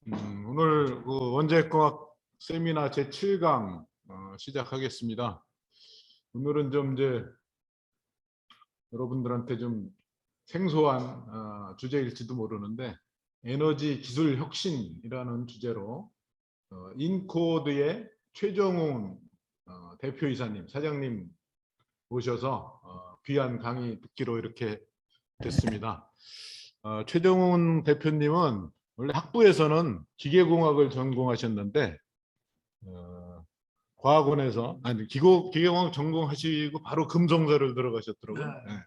오늘 그 원자핵공학 세미나 제7강 시작하겠습니다. 오늘은 좀 이제 여러분들한테 좀 생소한 주제일지도 모르는데 에너지 기술 혁신이라는 주제로 인코드의 최정훈 대표이사님, 사장님 모셔서 귀한 강의 듣기로 이렇게 됐습니다. 최정훈 대표님은 원래 학부에서는 기계공학을 전공하셨는데 과학원에서 기계공학 전공하시고 바로 금성사를 들어가셨더라고요. 네.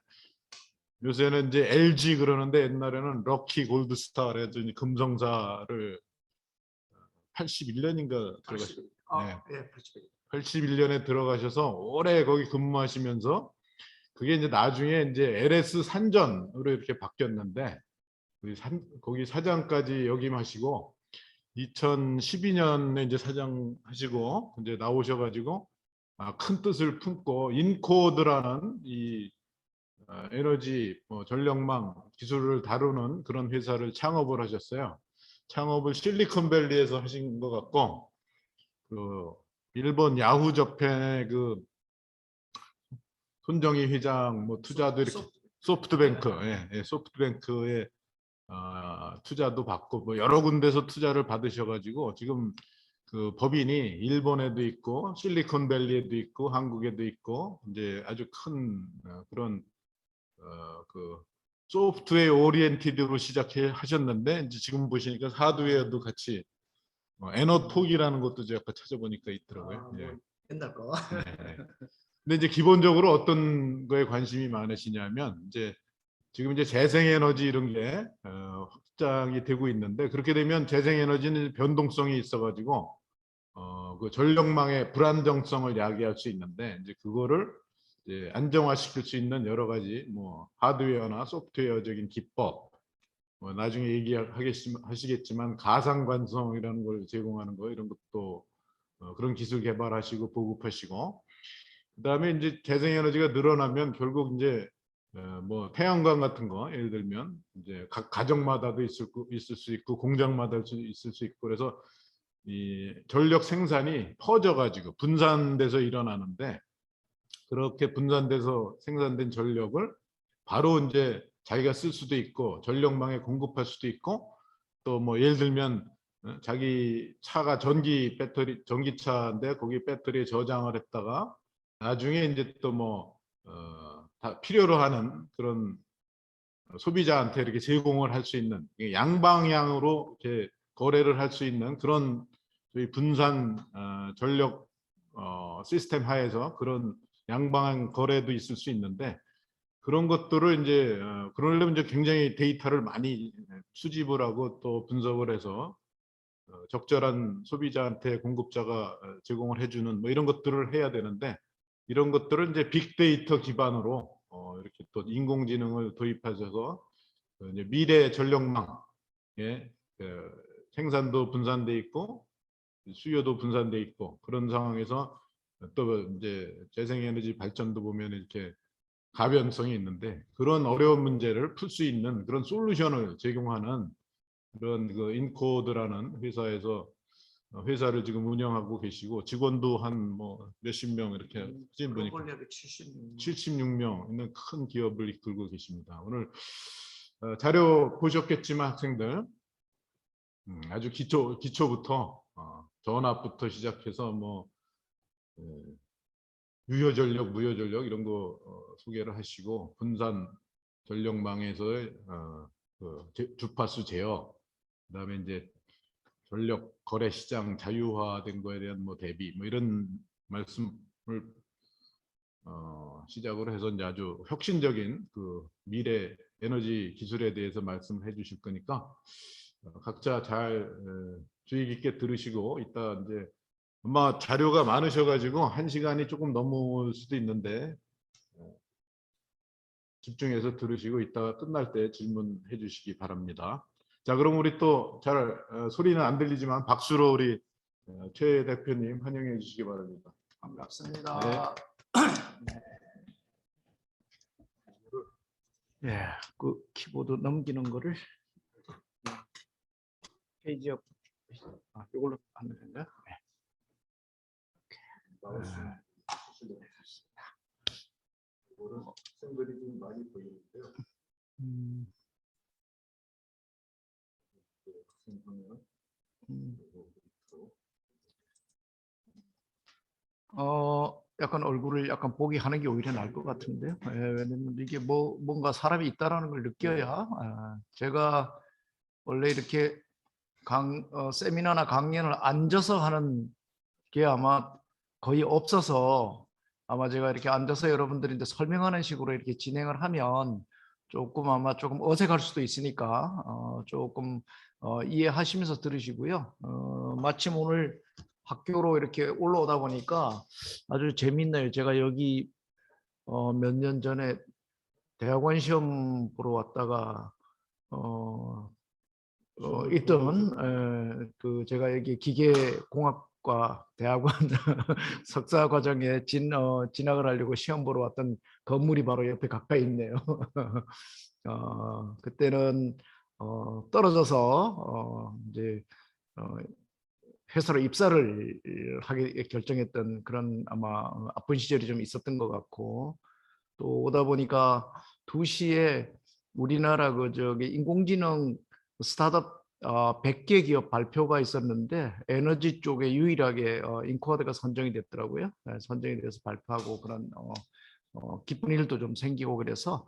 요새는 이제 LG 그러는데 옛날에는 럭키 골드스타를 해서 금성사를 81년인가 들어가셨어요. 네. 81년에 들어가셔서 오래 거기 근무하시면서 그게 이제 나중에 이제 LS 산전으로 이렇게 바뀌었는데 거기 사장까지 역임하시고 2012년에 이제 사장 하시고 이제 나오셔가지고 큰 뜻을 품고 인코드라는 이 에너지 전력망 기술을 다루는 그런 회사를 창업을 하셨어요. 창업을 실리콘밸리에서 하신 것 같고 그 일본 야후 저편의 그 손정희 회장 뭐 투자도 이렇게 소프트뱅크, 소프트뱅크에 투자도 받고 뭐 여러 군데서 투자를 받으셔가지고 지금 그 법인이 일본에도 있고 실리콘밸리에도 있고 한국에도 있고 이제 아주 큰 그런 그 소프트웨어 오리엔티드로 시작하셨는데 이제 지금 보시니까 하드웨어도 같이 에너톡이라는 것도 제가 찾아보니까 있더라고요. 예. 옛날 거. 네. 근데 이제 기본적으로 어떤 거에 관심이 많으시냐면 지금 이제 재생에너지 이런 게 확장이 되고 있는데 그렇게 되면 재생에너지는 변동성이 있어가지고 그 전력망의 불안정성을 야기할 수 있는데 이제 그거를 이제 안정화시킬 수 있는 여러 가지 뭐 하드웨어나 소프트웨어적인 기법 나중에 얘기하시겠지만 가상관성이라는 걸 제공하는 거 이런 것도 그런 기술 개발하시고 보급하시고 그다음에 이제 재생에너지가 늘어나면 결국 이제 뭐 태양광 같은 거 예를 들면 이제 각 가정마다도 있을 수 있고 공장마다 있을 수 있고 그래서 이 전력 생산이 퍼져가지고 분산돼서 일어나는데 그렇게 분산돼서 생산된 전력을 바로 이제 자기가 쓸 수도 있고 전력망에 공급할 수도 있고 또 뭐 예를 들면 자기 차가 전기차인데 거기 배터리에 저장을 했다가 나중에 이제 또 뭐 다 필요로 하는 그런 소비자한테 이렇게 제공을 할 수 있는 양방향으로 이렇게 거래를 할 수 있는 그런 저희 분산 전력 시스템 하에서 그런 양방향 거래도 있을 수 있는데 그런 것들을 이제 그러려면 이제 굉장히 데이터를 많이 수집을 하고 또 분석을 해서 적절한 소비자한테 공급자가 제공을 해주는 뭐 이런 것들을 해야 되는데 이런 것들은 이제 빅데이터 기반으로 이렇게 또 인공지능을 도입하셔서 이제 미래 전력망 생산도 분산돼 있고 수요도 분산돼 있고 그런 상황에서 또 이제 재생에너지 발전도 보면 이렇게 가변성이 있는데 그런 어려운 문제를 풀 수 있는 그런 솔루션을 제공하는 그런 그 인코드라는 회사에서 회사를 지금 운영하고 계시고 직원도 한 뭐 몇십 명 이렇게 보니까 76명 있는 큰 기업을 이끌고 계십니다. 오늘 자료 보셨겠지만 학생들 아주 기초부터 전압부터 시작해서 뭐 유효전력, 무효전력 이런 거 소개를 하시고 분산 전력망에서의 주파수 제어, 그다음에 이제 전력 거래 시장 자유화된 거에 대한 뭐 대비 뭐 이런 말씀을 시작으로 해서 이제 아주 혁신적인 그 미래 에너지 기술에 대해서 말씀해 주실 거니까 각자 잘 주의 깊게 들으시고 이따 이제 아마 자료가 많으셔가지고 1시간이 조금 넘을 수도 있는데 집중해서 들으시고 이따가 끝날 때 질문해 주시기 바랍니다. 자, 그럼 우리 또 잘 소리는 안 들리지만 박수로 우리 최 대표님 환영해 주시기 바랍니다. 반갑습니다. 네. 그 키보드 넘기는 거를 페이지업 이걸로 하면 되나요? 학생들이 좀 많이 보이는데요. 약간 얼굴을 약간 보기 하는 게 오히려 나을 것 같은데요. 왜냐면 이게 뭔가 사람이 있다라는 걸 느껴야. 제가 원래 이렇게 세미나나 강연을 앉아서 하는 게 아마 거의 없어서 아마 제가 이렇게 앉아서 여러분들이 이제 설명하는 식으로 이렇게 진행을 하면 조금 어색할 수도 있으니까 조금 이해하시면서 들으시고요. 마침 오늘 학교로 이렇게 올라오다 보니까 아주 재밌네요. 제가 여기 몇 년 전에 대학원 시험 보러 왔다가 있던 그 제가 여기 기계공학과 대학원 석사 과정에 진학을 하려고 시험 보러 왔던 건물이 바로 옆에 가까이 있네요. 그때는 떨어져서 이제 회사로 입사를 하게 결정했던 그런 아마 아픈 시절이 좀 있었던 것 같고, 또 오다 보니까 2시에 우리나라 그 저기 인공지능 스타트업 100개 기업 발표가 있었는데 에너지 쪽에 유일하게 인코아드가 선정이 됐더라고요. 선정이 돼서 발표하고 그런 기쁜 일도 좀 생기고 그래서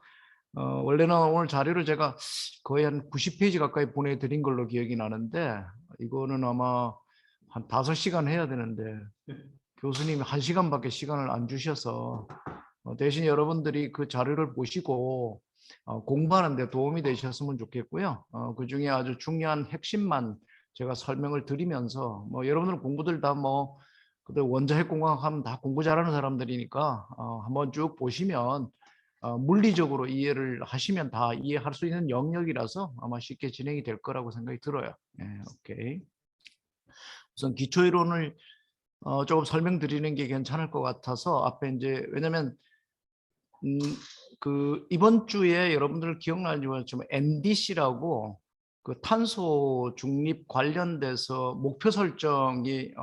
원래는 오늘 자료를 제가 거의 한 90페이지 가까이 보내드린 걸로 기억이 나는데 이거는 아마 한 5시간 해야 되는데 교수님이 1시간밖에 시간을 안 주셔서 대신 여러분들이 그 자료를 보시고 공부하는 데 도움이 되셨으면 좋겠고요. 그중에 아주 중요한 핵심만 제가 설명을 드리면서 여러분들 공부들 다 그때 원자핵공학 하면 다 공부 잘하는 사람들이니까 한번 쭉 보시면 물리적으로 이해를 하시면 다 이해할 수 있는 영역이라서 아마 쉽게 진행이 될 거라고 생각이 들어요. 오케이. 우선 기초이론을 조금 설명드리는 게 괜찮을 것 같아서 앞에 이제 왜냐면 그 이번 주에 여러분들 기억나는지 모르겠지만 NDC라고 그 탄소 중립 관련돼서 목표 설정이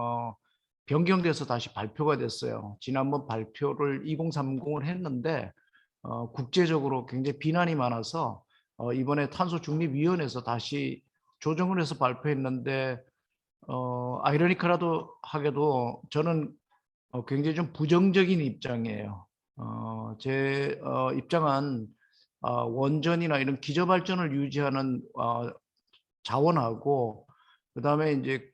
변경돼서 다시 발표가 됐어요. 지난번 발표를 2030을 했는데 국제적으로 굉장히 비난이 많아서 이번에 탄소 중립 위원회에서 다시 조정을 해서 발표했는데 아이러니컬하도 하게도 저는 굉장히 좀 부정적인 입장이에요. 제 입장은 원전이나 이런 기저발전을 유지하는 자원하고 그다음에 이제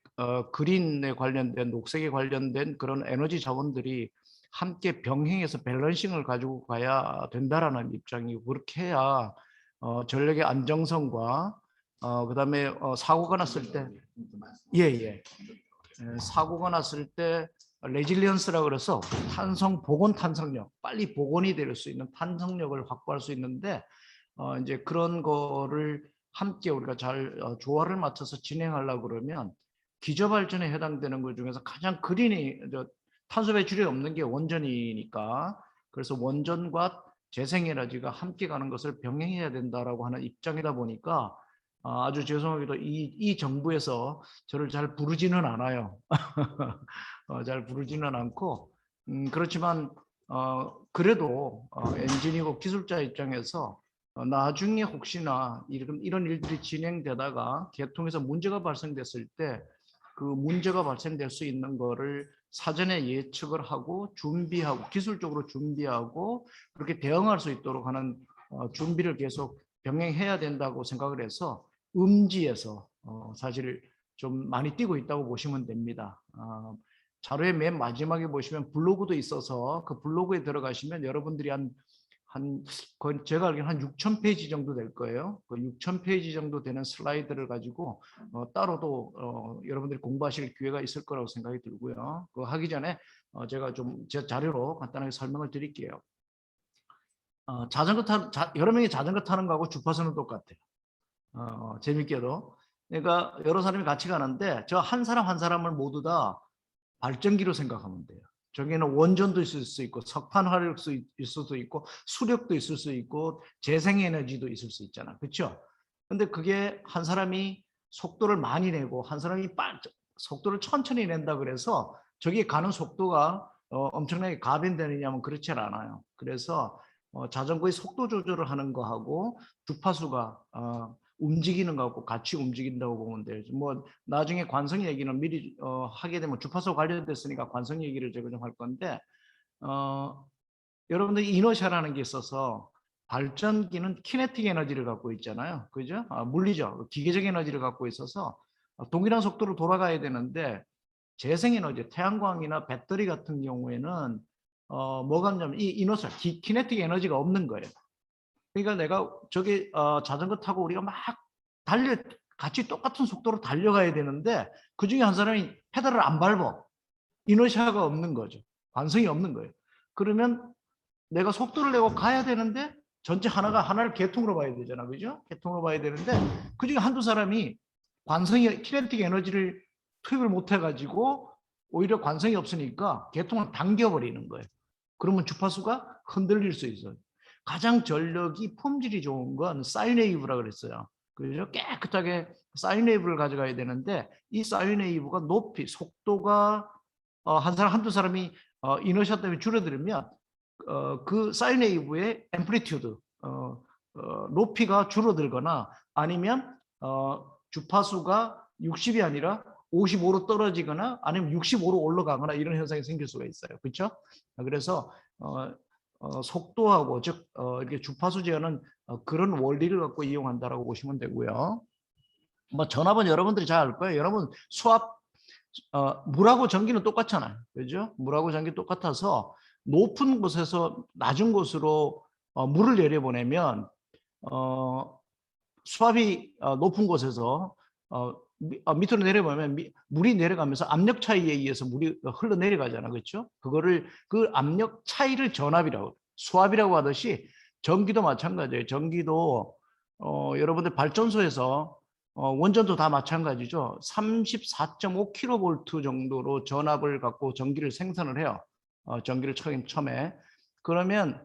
그린에 관련된 녹색에 관련된 그런 에너지 자원들이 함께 병행해서 밸런싱을 가지고 가야 된다라는 입장이고 그렇게 해야 전력의 안정성과 그다음에 사고가 났을 때 사고가 났을 때 레질리언스라 그래서 복원 탄성력, 빨리 복원이 될 수 있는 탄성력을 확보할 수 있는데 이제 그런 거를 함께 우리가 잘 조화를 맞춰서 진행하려고 그러면 기저발전에 해당되는 것 중에서 가장 그린이 탄소 배출이 없는 게 원전이니까 그래서 원전과 재생에너지가 함께 가는 것을 병행해야 된다라고 하는 입장이다 보니까 아주 죄송하게도 이 정부에서 저를 잘 부르지는 않아요. 잘 부르지는 않고 그렇지만 그래도 엔지니어 기술자 입장에서 나중에 혹시나 이런 일들이 진행되다가 개통에서 문제가 발생됐을 때 그 문제가 발생될 수 있는 거를 사전에 예측을 하고 준비하고 기술적으로 준비하고 그렇게 대응할 수 있도록 하는 준비를 계속 병행해야 된다고 생각을 해서 음지에서 사실 좀 많이 뛰고 있다고 보시면 됩니다. 자료의 맨 마지막에 보시면 블로그도 있어서 그 블로그에 들어가시면 여러분들이 거의 제가 알기로는 한 6,000페이지 정도 될 거예요. 그 6,000페이지 정도 되는 슬라이드를 가지고 따로도 여러분들이 공부하실 기회가 있을 거라고 생각이 들고요. 그거 하기 전에 제가 좀 제 자료로 간단하게 설명을 드릴게요. 여러 명이 자전거 타는 거하고 주파수는 똑같아요. 재밌게도. 그러니까 여러 사람이 같이 가는데 저 한 사람 한 사람을 모두 다 발전기로 생각하면 돼요. 저기는 원전도 있을 수 있고 석탄 화력도 있을 수 있고 수력도 있을 수 있고 재생에너지도 있을 수 있잖아. 그렇죠? 근데 그게 한 사람이 속도를 많이 내고 한 사람이 속도를 천천히 낸다 그래서 저기 가는 속도가 엄청나게 가변되느냐면 그렇지 않아요. 그래서 자전거의 속도 조절을 하는 거하고 주파수가 움직이는 거하고 같이 움직인다고 보면 돼요. 뭐 나중에 관성 얘기는 미리 하게 되면 주파수 관련됐으니까 관성 얘기를 제가 좀 할 건데 여러분들 이너샤라는 게 있어서 발전기는 키네틱 에너지를 갖고 있잖아요. 그죠? 물리죠. 기계적 에너지를 갖고 있어서 동일한 속도로 돌아가야 되는데 재생 에너지, 태양광이나 배터리 같은 경우에는 뭐가 있냐면 이 이너셜, 키네틱 에너지가 없는 거예요. 그러니까 내가 저기 자전거 타고 우리가 막 같이 똑같은 속도로 달려가야 되는데 그 중에 한 사람이 페달을 안 밟아. 이너시아가 없는 거죠. 관성이 없는 거예요. 그러면 내가 속도를 내고 가야 되는데 전체 하나를 개통으로 봐야 되잖아. 그죠? 개통으로 봐야 되는데 그 중에 한두 사람이 관성이 키네틱 에너지를 투입을 못 해가지고 오히려 관성이 없으니까 개통을 당겨버리는 거예요. 그러면 주파수가 흔들릴 수 있어요. 가장 전력이 품질이 좋은 건 사인웨이브라 그랬어요. 그죠? 깨끗하게 사인웨이브를 가져가야 되는데 이 사인웨이브가 높이 속도가 한두 사람이 이너셔 때문에 줄어들면 그 사인웨이브의 앰플리튜드 높이가 줄어들거나 아니면 주파수가 60이 아니라 55로 떨어지거나 아니면 65로 올라가거나 이런 현상이 생길 수가 있어요. 그렇죠? 그래서 속도하고 즉 이렇게 주파수 제어는 그런 원리를 갖고 이용한다라고 보시면 되고요. 뭐 전압은 여러분들이 잘 알 거예요. 여러분 수압 물하고 전기는 똑같잖아요. 그죠? 물하고 전기 똑같아서 높은 곳에서 낮은 곳으로 물을 내려보내면 수압이 높은 곳에서 밑으로 내려보면 물이 내려가면서 압력 차이에 의해서 물이 흘러내려가잖아. 그렇죠? 그 압력 차이를 전압이라고 수압이라고 하듯이 전기도 마찬가지예요. 전기도 여러분들 발전소에서 원전도 다 마찬가지죠. 34.5kV 정도로 전압을 갖고 전기를 생산을 해요. 전기를 처음에. 그러면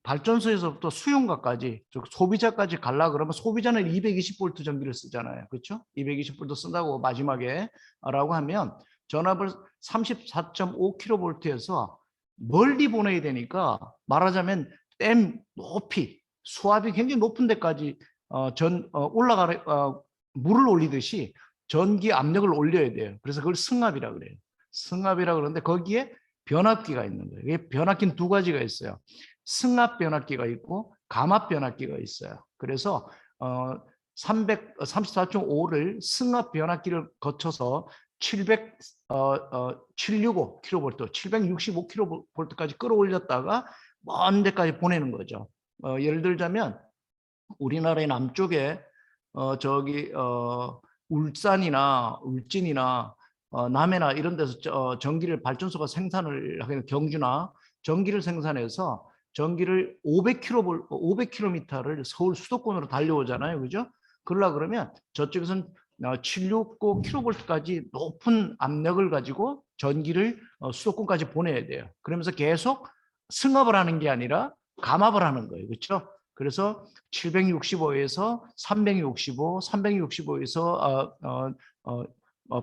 발전소에서부터 수용가까지, 즉 소비자까지 갈라 그러면 소비자는 220V 전기를 쓰잖아요. 그렇죠? 220V 쓴다고 마지막에 라고 하면 전압을 34.5kV에서 멀리 보내야 되니까 말하자면 댐 높이 수압이 굉장히 높은 데까지 물을 올리듯이 전기 압력을 올려야 돼요. 그래서 그걸 승압이라 그래요. 승압이라 그러는데 거기에 변압기가 있는 거예요. 이게 변압기는 두 가지가 있어요. 승압 변압기가 있고 감압 변압기가 있어요. 그래서 34.5를 승압 변압기를 거쳐서 765kV, 765kV까지 끌어올렸다가 먼 데까지 보내는 거죠. 예를 들자면 우리나라의 남쪽에 울산이나 울진이나 남해나 이런 데서 전기를 발전소가 생산을 하는 경주나 전기를 생산해서 전기를 500km를 서울 수도권으로 달려오잖아요. 그죠? 그러면 저쪽에서는 765kV까지 높은 압력을 가지고 전기를 수도권까지 보내야 돼요. 그러면서 계속 승압을 하는 게 아니라 감압을 하는 거예요. 그렇죠? 그래서 765에서 365, 365에서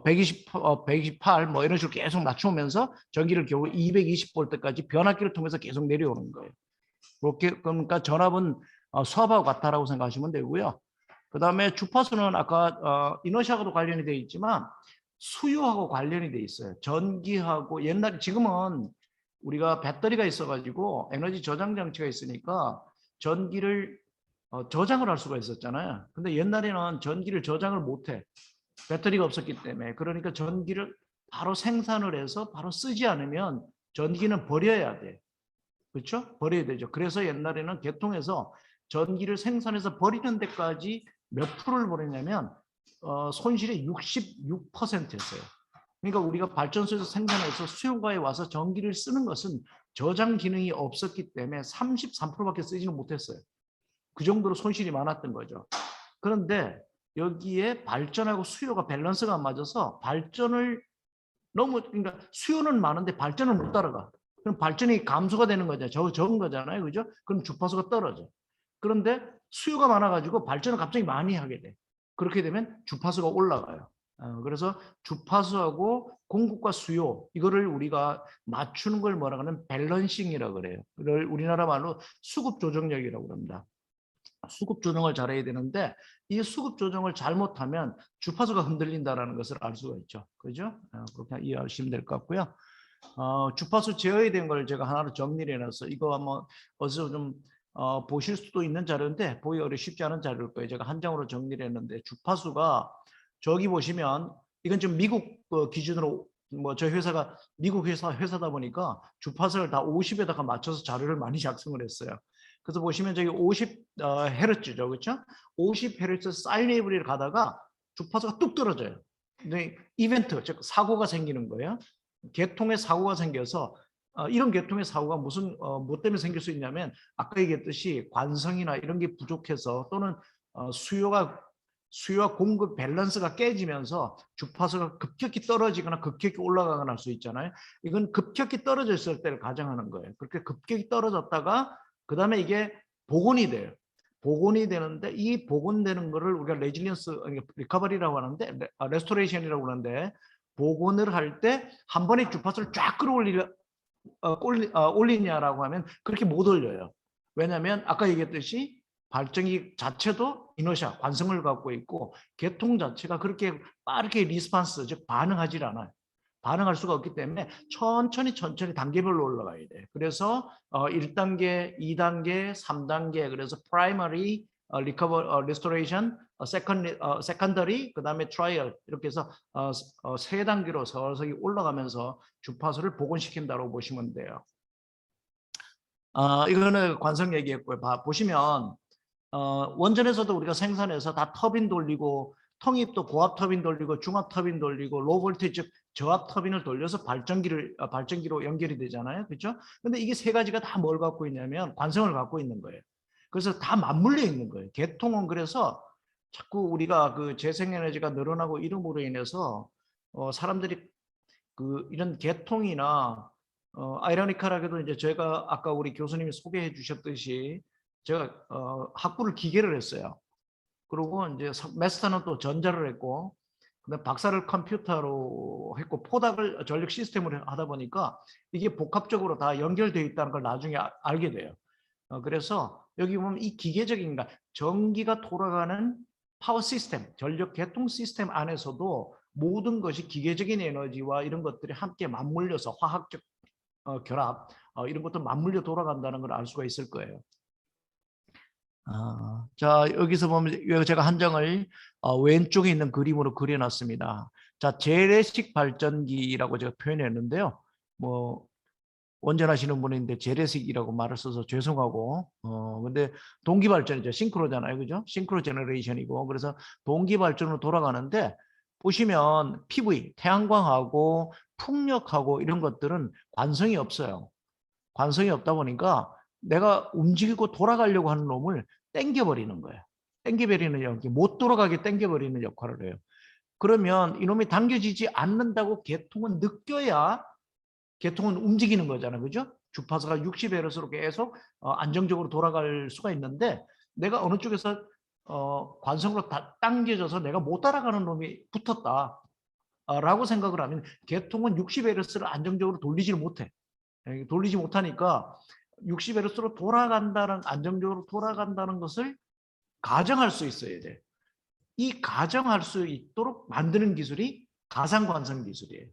128 뭐 이런 식으로 계속 낮추면서 전기를 겨우 220V까지 변압기를 통해서 계속 내려오는 거예요. 그렇게 그러니까 전압은 수압하고 같다라고 생각하시면 되고요. 그 다음에 주파수는 아까 이너시아하고도 관련이 되어 있지만 수요하고 관련이 되어 있어요. 전기하고 지금은 우리가 배터리가 있어가지고 에너지 저장 장치가 있으니까 전기를 저장을 할 수가 있었잖아요. 근데 옛날에는 전기를 저장을 못해. 배터리가 없었기 때문에. 그러니까 전기를 바로 생산을 해서 바로 쓰지 않으면 전기는 버려야 돼. 그렇죠? 버려야 되죠. 그래서 옛날에는 개통해서 전기를 생산해서 버리는 데까지 몇 프로를 버리냐면 손실이 66%였어요. 그러니까 우리가 발전소에서 생산해서 수용가에 와서 전기를 쓰는 것은 저장 기능이 없었기 때문에 33%밖에 쓰지는 못했어요. 그 정도로 손실이 많았던 거죠. 그런데 여기에 발전하고 수요가 밸런스가 안 맞아서 그러니까 수요는 많은데 발전을 못 따라가. 그럼 발전이 감소가 되는 거잖아요. 적은 거잖아요. 그죠? 그럼 주파수가 떨어져. 그런데 수요가 많아가지고 발전을 갑자기 많이 하게 돼. 그렇게 되면 주파수가 올라가요. 그래서 주파수하고 공급과 수요 이거를 우리가 맞추는 걸 뭐라고 하는 밸런싱이라고 그래요. 이걸 우리나라 말로 수급 조정력이라고 합니다. 수급 조정을 잘해야 되는데 이 수급 조정을 잘못하면 주파수가 흔들린다라는 것을 알 수가 있죠. 그죠? 그렇게 이해하시면 될 것 같고요. 주파수 제어에 대한 걸 제가 하나로 정리를 해놨어요. 이거 한번 어디서 좀 보실 수도 있는 자료인데 보기 쉽지 않은 자료일 거예요. 제가 한 장으로 정리를 했는데 주파수가 저기 보시면 이건 지금 미국 기준으로 뭐 저희 회사가 미국 회사다 보니까 주파수를 다 50에다가 맞춰서 자료를 많이 작성을 했어요. 그래서 보시면 저기 50 헤르츠죠, 그렇죠? 50 헤르츠 사인 웨이브를 가다가 주파수가 뚝 떨어져요. 근데 이벤트, 즉 사고가 생기는 거예요. 계통의 사고가 생겨서 이런 계통의 사고가 무슨 뭐 때문에 생길 수 있냐면 아까 얘기했듯이 관성이나 이런 게 부족해서 또는 수요와 공급 밸런스가 깨지면서 주파수가 급격히 떨어지거나 급격히 올라가거나 할 수 있잖아요. 이건 급격히 떨어졌을 때를 가정하는 거예요. 그렇게 급격히 떨어졌다가 그 다음에 이게 복원이 돼요. 복원이 되는데 이 복원되는 거를 우리가 레질리언스 리커버리라고 하는데 레스토레이션이라고 하는데 복원을 할 때 한 번에 주파수를 쫙 올리냐라고 하면 그렇게 못 올려요. 왜냐하면 아까 얘기했듯이 발전기 자체도 이너시아, 관성을 갖고 있고 계통 자체가 그렇게 빠르게 리스판스, 즉 반응하지 않아요. 반응할 수가 없기 때문에 천천히 단계별로 올라가야 돼. 그래서 1단계, 2단계, 3단계 그래서 프라이머리, 리스토레이션, 세컨더리, 그다음에 트라이얼 이렇게 해서 세 단계로 서서히 올라가면서 주파수를 복원시킨다고 보시면 돼요. 이거는 관성 얘기했고요. 보시면 원전에서도 우리가 생산해서 다 터빈 돌리고 통입도 고압 터빈 돌리고 중압 터빈 돌리고 로우 볼티지 즉 저압 터빈을 돌려서 발전기로 연결이 되잖아요. 그렇죠? 근데 이게 세 가지가 다 뭘 갖고 있냐면 관성을 갖고 있는 거예요. 그래서 다 맞물려 있는 거예요. 계통은 그래서 자꾸 우리가 그 재생에너지가 늘어나고 이름으로 인해서 사람들이 그 이런 계통이나 아이러니컬하게도 이제 제가 아까 우리 교수님이 소개해 주셨듯이 제가 학부를 기계를 했어요. 그리고 이제 마스터는 또 전자를 했고 그다음 박사를 컴퓨터로 했고 포닥을 전력 시스템으로 하다 보니까 이게 복합적으로 다 연결되어 있다는 걸 나중에 알게 돼요. 그래서 여기 보면 이 기계적인 전기가 돌아가는 파워 시스템, 전력 계통 시스템 안에서도 모든 것이 기계적인 에너지와 이런 것들이 함께 맞물려서 화학적 결합 이런 것도 맞물려 돌아간다는 걸 알 수가 있을 거예요. 자, 여기서 보면 제가 한 장을 왼쪽에 있는 그림으로 그려놨습니다. 자, 재래식 발전기라고 제가 표현했는데요. 뭐 원전하시는 분인데 재래식이라고 말을 써서 죄송하고 근데 동기 발전이죠. 싱크로잖아요. 그죠? 싱크로 제너레이션이고 그래서 동기 발전으로 돌아가는데 보시면 PV, 태양광하고 풍력하고 이런 것들은 관성이 없어요. 관성이 없다 보니까 내가 움직이고 돌아가려고 하는 놈을 땡겨버리는 거예요. 땡겨버리는 역할이 못 돌아가게 땡겨버리는 역할을 해요. 그러면 이놈이 당겨지지 않는다고 계통은 느껴야 계통은 움직이는 거잖아요. 그죠? 주파수가 60Hz로 계속 안정적으로 돌아갈 수가 있는데 내가 어느 쪽에서 관성으로 당겨져서 내가 못 따라가는 놈이 붙었다 라고 생각을 하면 계통은 60Hz를 안정적으로 돌리지를 못해. 돌리지 못하니까 60Hz로 안정적으로 돌아간다는 것을 가정할 수 있어야 돼. 이 가정할 수 있도록 만드는 기술이 가상관성 기술이에요.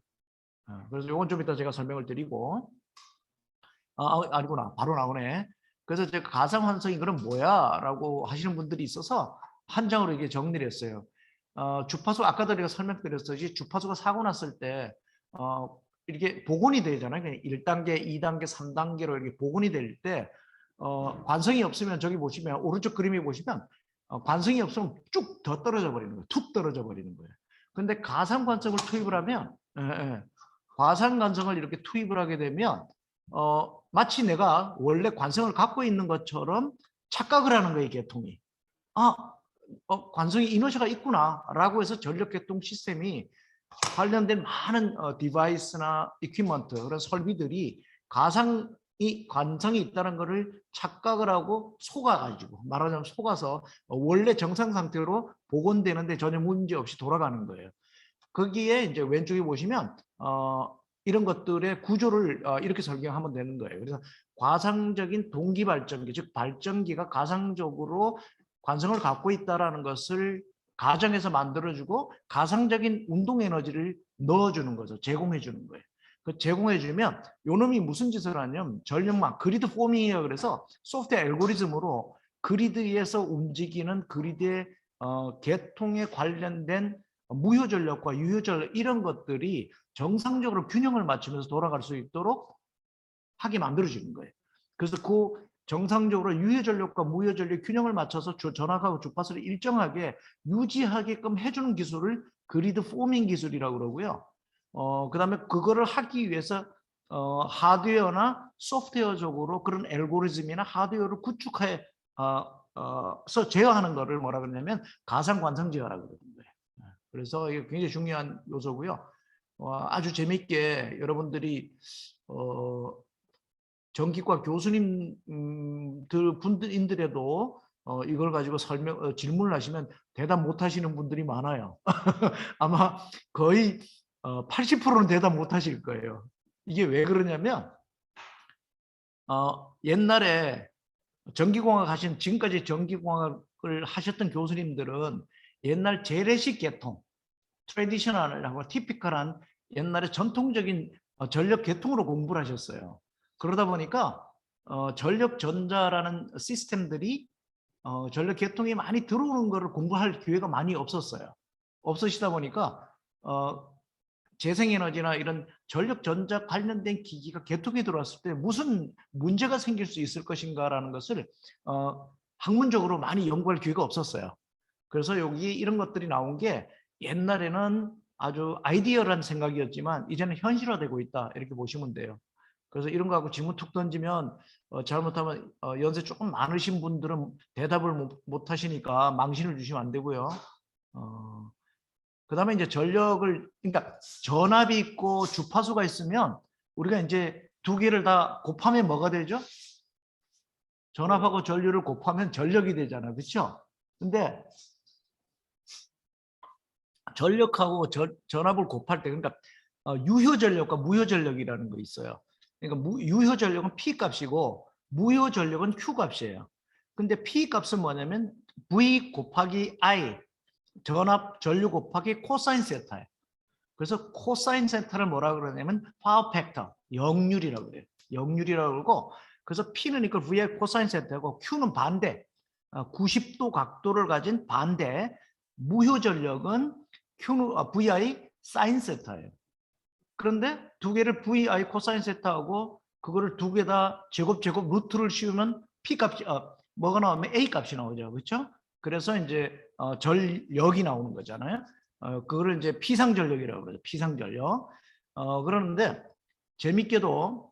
그래서 이건 좀 이따 제가 설명을 드리고 아니구나 바로 나오네. 그래서 제가 가상환성이 그럼 뭐야 라고 하시는 분들이 있어서 한 장으로 이게 정리를 했어요. 주파수 아까도 제가 설명드렸듯이 주파수가 사고 났을 때 이렇게 복원이 되잖아요. 1단계, 2단계, 3단계로 이렇게 복원이 될 때 관성이 없으면 저기 보시면 오른쪽 그림에 보시면 관성이 없으면 쭉 더 떨어져 버리는 거예요. 툭 떨어져 버리는 거예요. 근데 가상 관성을 투입을 하면 가상 관성을 이렇게 투입을 하게 되면 마치 내가 원래 관성을 갖고 있는 것처럼 착각을 하는 거예요. 계통이. 관성이 이너시아가 있구나 라고 해서 전력계통 시스템이 관련된 많은 디바이스나 이퀴먼트 그런 설비들이 가상 관성이 있다는 것을 착각을 하고 속아가지고 말하자면 속아서 원래 정상 상태로 복원되는데 전혀 문제 없이 돌아가는 거예요. 거기에 이제 왼쪽에 보시면 이런 것들의 구조를 이렇게 설명하면 되는 거예요. 그래서 과상적인 동기 발전기, 즉 발전기가 가상적으로 관성을 갖고 있다라는 것을 가정에서 만들어주고 가상적인 운동 에너지를 넣어주는 거죠. 제공해주는 거예요. 그 제공해주면 요놈이 무슨 짓을 하냐면 전력망, 그리드 포밍이에요. 그래서 소프트웨어 알고리즘으로 그리드에서 움직이는 그리드의 계통에 관련된 무효전력과 유효전력 이런 것들이 정상적으로 균형을 맞추면서 돌아갈 수 있도록 하게 만들어지는 거예요. 그래서 그 정상적으로 유효전력과 무효전력 균형을 맞춰서 전압하고 주파수를 일정하게 유지하게끔 해주는 기술을 그리드 포밍 기술이라고 그러고요. 그다음에 그거를 하기 위해서 하드웨어나 소프트웨어적으로 그런 알고리즘이나 하드웨어를 구축해서 제어하는 거를 뭐라 그러냐면 가상관성 제어라고 그러는 거예요. 그래서 이게 굉장히 중요한 요소고요. 아주 재미있게 여러분들이 전기과 교수님들 분들인들에도 이걸 가지고 질문을 하시면 대답 못 하시는 분들이 많아요. 아마 거의 80%는 대답 못 하실 거예요. 이게 왜 그러냐면 옛날에 전기공학 하신 지금까지 전기공학을 하셨던 교수님들은 옛날 재래식 계통, 트래디셔널하고 티피컬한 옛날에 전통적인 전력 계통으로 공부를 하셨어요. 그러다 보니까 전력 전자라는 시스템들이 전력 계통이 많이 들어오는 것을 공부할 기회가 많이 없었어요. 없으시다 보니까 재생에너지나 이런 전력 전자 관련된 기기가 개통이 들어왔을 때 무슨 문제가 생길 수 있을 것인가라는 것을 학문적으로 많이 연구할 기회가 없었어요. 그래서 여기 이런 것들이 나온 게 옛날에는 아주 아이디어란 생각이었지만 이제는 현실화되고 있다 이렇게 보시면 돼요. 그래서 이런 거 하고 질문 툭 던지면 잘못하면 연세 조금 많으신 분들은 대답을 못 하시니까 망신을 주시면 안 되고요. 그다음에 이제 전력을 그러니까 전압이 있고 주파수가 있으면 우리가 이제 두 개를 다 곱하면 뭐가 되죠? 전압하고 전류를 곱하면 전력이 되잖아요. 그렇죠? 근데 전력하고 전압을 곱할 때 그러니까 유효 전력과 무효 전력이라는 거 있어요. 그러니까 유효 전력은 P 값이고 무효 전력은 Q 값이에요. 근데 P 값은 뭐냐면 V 곱하기 I 전압 전류 곱하기 코사인 세타예요. 그래서 코사인 세타를 뭐라 그러냐면 파워 팩터, 역률이라고 그래요. 역률이라고 그러고 그래서 P는 이걸 V의 코사인 세타고 Q는 반대, 90도 각도를 가진 반대 무효 전력은 VI 사인 세타예요. 그런데 두 개를 VI 코사인 세타하고 그거를 두 개 다 제곱 루트를 씌우면 P 값이 뭐가 나오면 A 값이 나오죠. 그렇죠? 그래서 이제 전력이 나오는 거잖아요. 그거를 이제 피상전력이라고 그러죠. 피상전력. 그러는데 재밌게도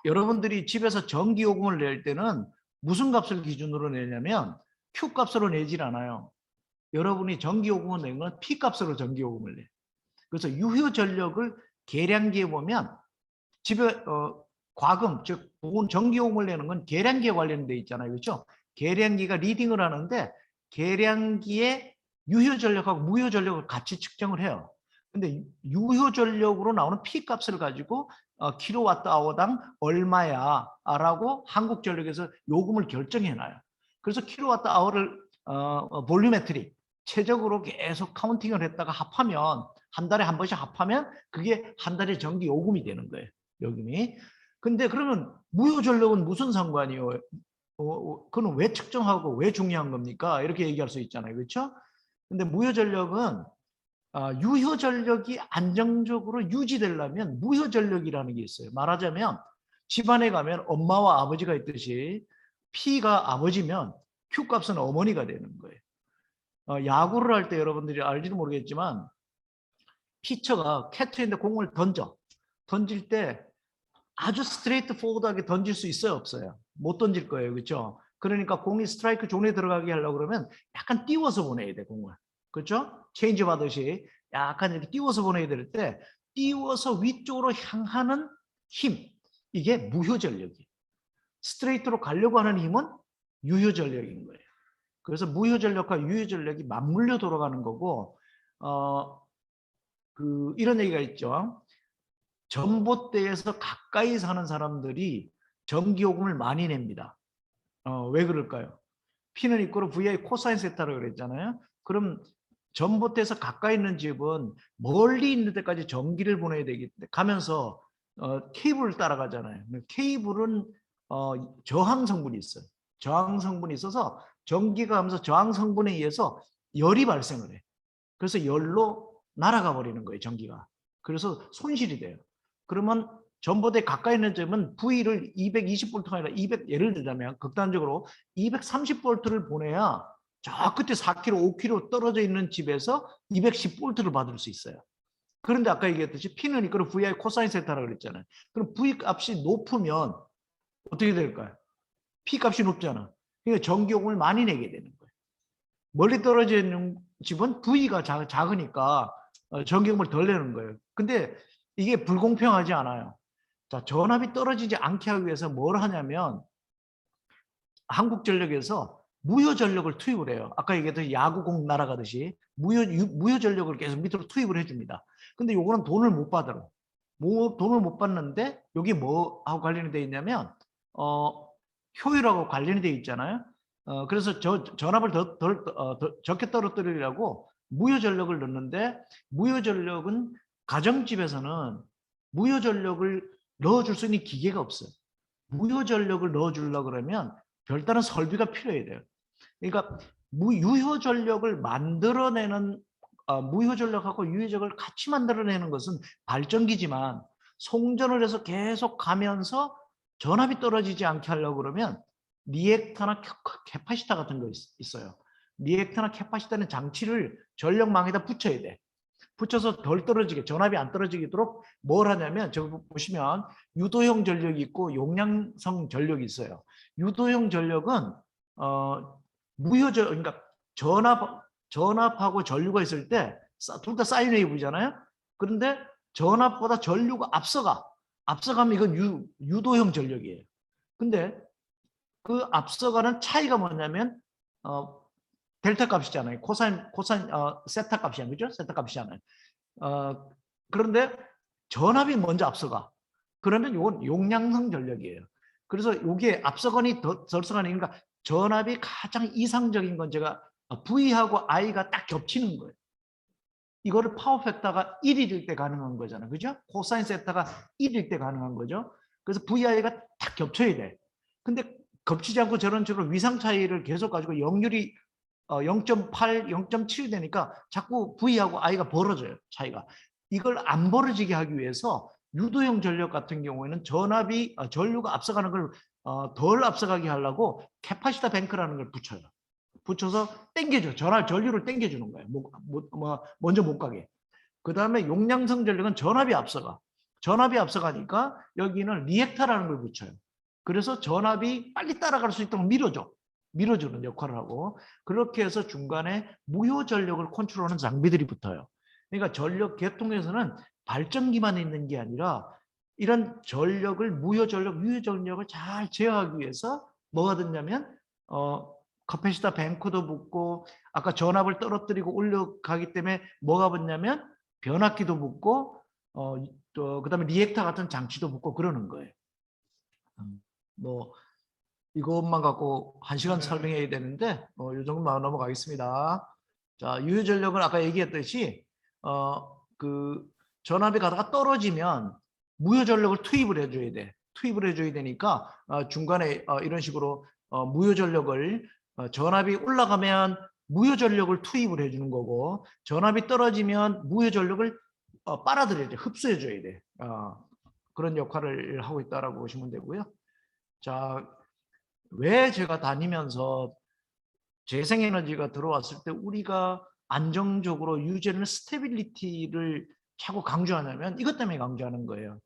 여러분들이 집에서 전기요금을 낼 때는 무슨 값을 기준으로 내냐면 Q 값으로 내질 않아요. 여러분이 전기요금을 낸 건 P 값으로 전기요금을 내. 그래서 유효 전력을 계량기에 보면 집에 과금 즉 전기요금을 내는 건 계량기에 관련돼 있잖아요. 그렇죠? 계량기가 리딩을 하는데 계량기의 유효 전력하고 무효 전력을 같이 측정을 해요. 근데 유효 전력으로 나오는 P 값을 가지고 킬로와트 아워당 얼마야 라고 한국전력에서 요금을 결정해 놔요. 그래서 킬로와트 아워를 볼륨메트리 최적으로 계속 카운팅을 했다가 합하면 한 달에 한 번씩 합하면 그게 한 달의 전기 요금이 되는 거예요. 요금이. 근데 그러면 무효 전력은 무슨 상관이요? 그건 왜 측정하고 왜 중요한 겁니까? 이렇게 얘기할 수 있잖아요. 그렇죠? 근데 무효 전력은 유효 전력이 안정적으로 유지되려면 무효 전력이라는 게 있어요. 말하자면 집안에 가면 엄마와 아버지가 있듯이 P가 아버지면 Q 값은 어머니가 되는 거예요. 야구를 할 때 여러분들이 알지도 모르겠지만 피처가 캐트인데 공을 던질 때 아주 스트레이트 포워드하게 던질 수 있어요, 없어요? 못 던질 거예요, 그렇죠? 그러니까 공이 스트라이크 존에 들어가게 하려고 그러면 약간 띄워서 보내야 돼, 공을. 그렇죠? 체인지 하듯이 약간 이렇게 띄워서 보내야 될 때 띄워서 위쪽으로 향하는 힘, 이게 무효 전력이에요. 스트레이트로 가려고 하는 힘은 유효 전력인 거예요. 그래서 무효 전력과 유효 전력이 맞물려 돌아가는 거고, 이런 얘기가 있죠. 전봇대에서 가까이 사는 사람들이 전기요금을 많이 냅니다. 왜 그럴까요? P는 이꼬르 VI 코사인 세타라고 그랬잖아요. 그럼 전봇대에서 가까이 있는 집은 멀리 있는 데까지 전기를 보내야 되기 때문에 가면서 케이블을 따라가잖아요. 케이블은 저항 성분이 있어요. 저항 성분이 있어서 전기가 가면서 저항 성분에 의해서 열이 발생을 해. 그래서 열로 날아가 버리는 거예요, 전기가. 그래서 손실이 돼요. 그러면 전봇대 가까이 있는 점은 V를 220V가 아니라 200, 예를 들자면 극단적으로 230V를 보내야 저 끝에 4km, 5km 떨어져 있는 집에서 210V를 받을 수 있어요. 그런데 아까 얘기했듯이 P는 이거를 VI 코사인 세타라고 그랬잖아요. 그럼 V 값이 높으면 어떻게 될까요? P 값이 높잖아. 그러니까 전기요금을 많이 내게 되는 거예요. 멀리 떨어져 있는 집은 V가 작으니까 전기요금을 덜 내는 거예요. 근데 이게 불공평하지 않아요. 자, 전압이 떨어지지 않게 하기 위해서 뭘 하냐면 한국전력에서 무효전력을 투입을 해요. 아까 얘기했던 야구공 날아가듯이 무효전력을 계속 밑으로 투입을 해줍니다. 근데 요거는 돈을 못 받아요. 돈을 못 받는데 여기 뭐하고 관련이 되어 있냐면 효율하고 관련이 되어 있잖아요. 그래서 전압을 더 적게 떨어뜨리려고 무효전력을 넣는데 무효전력은 가정집에서는 무효전력을 넣어줄 수 있는 기계가 없어요. 무효전력을 넣어주려고 그러면 별다른 설비가 필요해야 돼요. 그러니까 유효전력을 만들어내는 무효전력하고 유효전력을 같이 만들어내는 것은 발전기지만 송전을 해서 계속 가면서 전압이 떨어지지 않게 하려고 그러면 리액터나 캐파시터 같은 거 있어요. 리액터나 캐파시터는 장치를 전력망에다 붙여야 돼. 붙여서 덜 떨어지게 전압이 안 떨어지도록 뭘 하냐면 저기 보시면 유도형 전력이 있고 용량성 전력이 있어요. 유도형 전력은 무효전 그러니까 전압하고 전류가 있을 때 둘 다 사인 웨이브잖아요. 그런데 전압보다 전류가 앞서가면 이건 유도형 전력이에요. 근데 그 앞서가는 차이가 뭐냐면 델타 값이잖아요. 코사인 세타 값이잖아요. 그죠? 세타 값이잖아요. 그런데 전압이 먼저 앞서가. 그러면 이건 용량성 전력이에요. 그래서 이게 앞서거니 덜서거니 그러니까 전압이 가장 이상적인 건 제가 V하고 I가 딱 겹치는 거예요. 이거를 파워 팩터가 1일 때 가능한 거잖아요. 그죠? 코사인 세타가 1일 때 가능한 거죠. 그래서 VI가 딱 겹쳐야 돼. 근데 겹치지 않고 저런 식으로 위상 차이를 계속 가지고 역률이 0.8, 0.7 되니까 자꾸 V하고 I가 벌어져요. 차이가. 이걸 안 벌어지게 하기 위해서 유도형 전력 같은 경우에는 전류가 앞서가는 걸 덜 앞서가게 하려고 캐파시터 뱅크라는 걸 붙여요. 붙여서 당겨줘. 전류를 당겨주는 거예요. 먼저 못 가게. 그 다음에 용량성 전력은 전압이 앞서가. 전압이 앞서가니까 여기는 리액터라는 걸 붙여요. 그래서 전압이 빨리 따라갈 수 있도록 밀어주는 역할을 하고 그렇게 해서 중간에 무효 전력을 컨트롤하는 장비들이 붙어요. 그러니까 전력 계통에서는 발전기만 있는 게 아니라 이런 전력을 무효 전력, 유효 전력을 잘 제어하기 위해서 뭐가 듣냐면 커패시터 뱅크도 붙고 아까 전압을 떨어뜨리고 올려가기 때문에 뭐가 붙냐면 변압기도 붙고 또 그다음에 리액터 같은 장치도 붙고 그러는 거예요. 뭐 이것만 갖고 1시간 설명해야 되는데 이 정도만 넘어가겠습니다. 자, 유효 전력은 아까 얘기했듯이 그 전압이 가다가 떨어지면 무효 전력을 투입을 해줘야 돼. 투입을 해줘야 되니까 중간에 이런 식으로 무효 전력을 전압이 올라가면 무효 전력을 투입을 해주는 거고 전압이 떨어지면 무효 전력을 빨아들여야 돼. 흡수해줘야 돼. 그런 역할을 하고 있다라고 보시면 되고요. 자, 왜 제가 다니면서 재생에너지가 들어왔을 때 우리가 안정적으로 유지하는 스테빌리티를 자꾸 강조하냐면 이것 때문에 강조하는 거예요.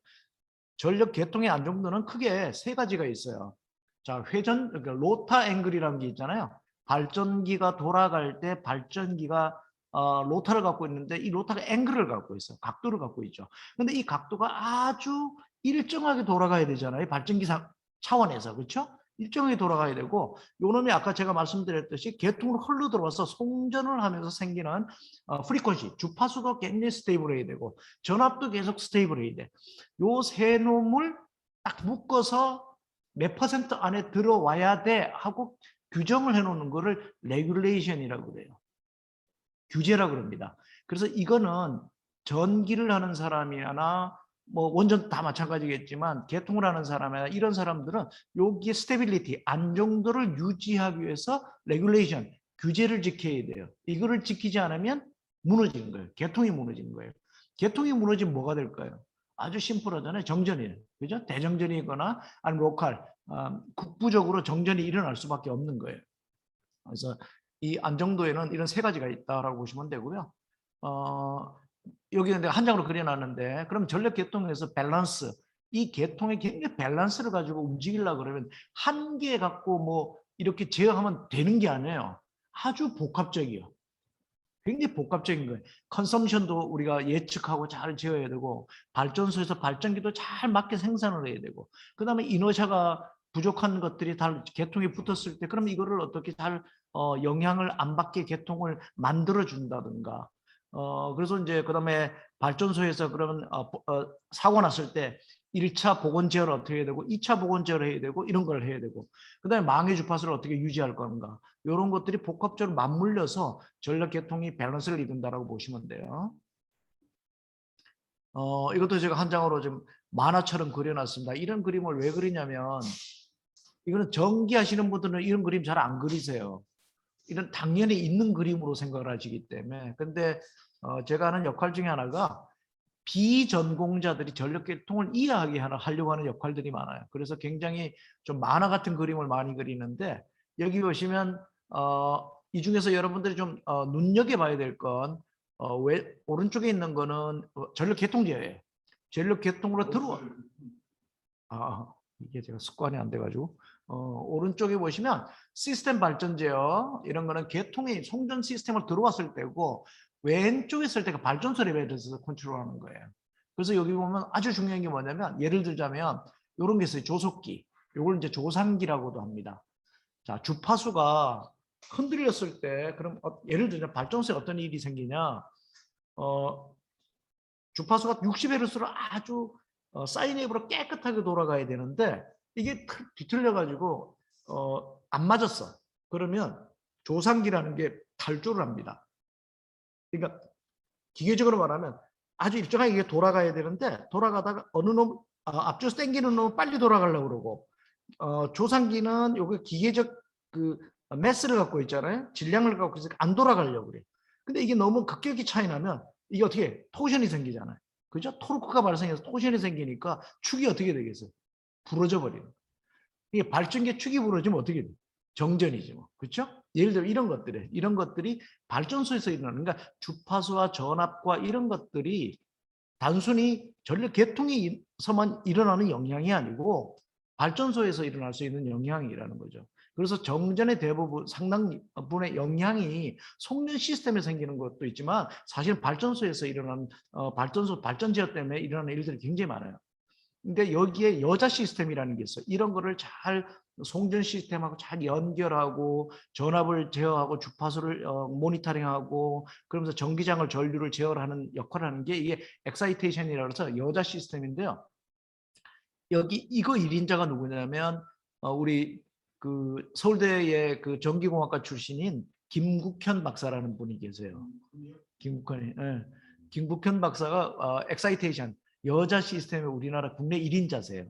전력 계통의 안정도는 크게 세 가지가 있어요. 자, 그러니까 로타 앵글이라는 게 있잖아요. 발전기가 돌아갈 때 발전기가 로타를 갖고 있는데 이 로타가 앵글을 갖고 있어요. 각도를 갖고 있죠. 근데 이 각도가 아주 일정하게 돌아가야 되잖아요. 발전기 차원에서. 그렇죠? 일정하게 돌아가야 되고 요놈이 아까 제가 말씀드렸듯이 계통으로 흘러 들어와서 송전을 하면서 생기는 프리퀀시, 주파수도 굉장히 스테이블해야 되고 전압도 계속 스테이블해야 돼. 요 세 놈을 딱 묶어서 몇 퍼센트 안에 들어와야 돼 하고 규정을 해놓는 거를 레귤레이션이라고 그래요. 규제라고 그럽니다. 그래서 이거는 전기를 하는 사람이나 뭐 원전 다 마찬가지겠지만 개통을 하는 사람이나 이런 사람들은 여기에 스테빌리티, 안정도를 유지하기 위해서 레귤레이션, 규제를 지켜야 돼요. 이거를 지키지 않으면 무너지는 거예요. 개통이 무너지는 거예요. 개통이 무너지면 뭐가 될까요? 아주 심플하잖아요. 정전이에요. 그죠? 대정전이거나 아니면 로컬, 국부적으로 정전이 일어날 수밖에 없는 거예요. 그래서 이 안정도에는 이런 세 가지가 있다라고 보시면 되고요. 여기는 내가 한 장으로 그려놨는데, 그럼 전력 계통에서 밸런스, 이 계통의 굉장히 밸런스를 가지고 움직이려고 그러면 한 개 갖고 뭐 이렇게 제어하면 되는 게 아니에요. 아주 복합적이에요. 굉장히 복합적인 거예요. 컨섬션도 우리가 예측하고 잘 지어야 되고, 발전소에서 발전기도 잘 맞게 생산을 해야 되고, 그 다음에 이너샤가 부족한 것들이 다 계통에 붙었을 때, 그럼 이거를 어떻게 잘 영향을 안 받게 계통을 만들어 준다든가. 그래서 이제 그 다음에 발전소에서 그러면 사고 났을 때 1차 보건 제어를 어떻게 해야 되고 2차 보건 제어를 해야 되고 이런 걸 해야 되고, 그 다음에 망해 주파수를 어떻게 유지할 건가, 이런 것들이 복합적으로 맞물려서 전력 계통이 밸런스를 이룬다라고 보시면 돼요. 이것도 제가 한 장으로 좀 만화처럼 그려놨습니다. 이런 그림을 왜 그리냐면, 이거는 전기 하시는 분들은 이런 그림 잘 안 그리세요. 이런 당연히 있는 그림으로 생각을 하시기 때문에. 근데 제가 하는 역할 중에 하나가 비전공자들이 전력 계통을 이해하게 하려고 하는 역할들이 많아요. 그래서 굉장히 좀 만화 같은 그림을 많이 그리는데, 여기 보시면 이 중에서 여러분들이 좀 눈여겨봐야 될 건 오른쪽에 있는 거는 전력 계통제예요. 전력 계통으로 들어와. 이게 제가 습관이 안 돼가지고 오른쪽에 보시면 시스템 발전제요. 이런 거는 계통이 송전 시스템을 들어왔을 때고, 왼쪽에 있을 때가 발전소 레벨에서 컨트롤하는 거예요. 그래서 여기 보면 아주 중요한 게 뭐냐면, 예를 들자면 이런 게 있어요. 조속기. 이걸 이제 조산기라고도 합니다. 자, 주파수가 흔들렸을 때, 그럼 예를 들자 발전소에 어떤 일이 생기냐? 주파수가 60Hz로 아주 사인웨이브로 깨끗하게 돌아가야 되는데 이게 뒤틀려 가지고 안 맞았어. 그러면 조산기라는 게 탈주를 합니다. 그러니까 기계적으로 말하면 아주 일정하게 이게 돌아가야 되는데, 돌아가다가 어느 놈 앞쪽에서 당기는 놈은 빨리 돌아가려고 그러고, 조산기는 요게 기계적 그 매스를 갖고 있잖아요. 질량을 갖고 있으니까 안 돌아가려고 그래. 근데 이게 너무 급격히 차이 나면 이게 어떻게 토션이 생기잖아요. 그죠? 토르크가 발생해서 토션이 생기니까 축이 어떻게 되겠어요? 부러져 버리는. 이게 발전기 축이 부러지면 어떻게 돼? 정전이지 뭐. 그렇죠? 예를 들어 이런 것들이 발전소에서 일어나는, 그러니까 주파수와 전압과 이런 것들이 단순히 전력 계통에서만 일어나는 영향이 아니고 발전소에서 일어날 수 있는 영향이라는 거죠. 그래서 정전의 대부분 상당분의 영향이 송전 시스템에 생기는 것도 있지만, 사실 발전소에서 일어나는 발전소 발전 제어 때문에 일어나는 일들이 굉장히 많아요. 근데 여기에 여자 시스템이라는 게 있어요. 이런 거를 잘 송전 시스템하고 잘 연결하고 전압을 제어하고 주파수를 모니터링하고, 그러면서 전기장을 전류를 제어하는 역할을 하는 게 이게 엑사이테이션이라고 해서 여자 시스템인데요. 여기 이거 1인자가 누구냐면 우리 그 서울대의 그 전기공학과 출신인 김국현 박사라는 분이 계세요. 김국현이. 예. 김국현 박사가 엑사이테이션 여자 시스템의 우리나라 국내 1인자세요.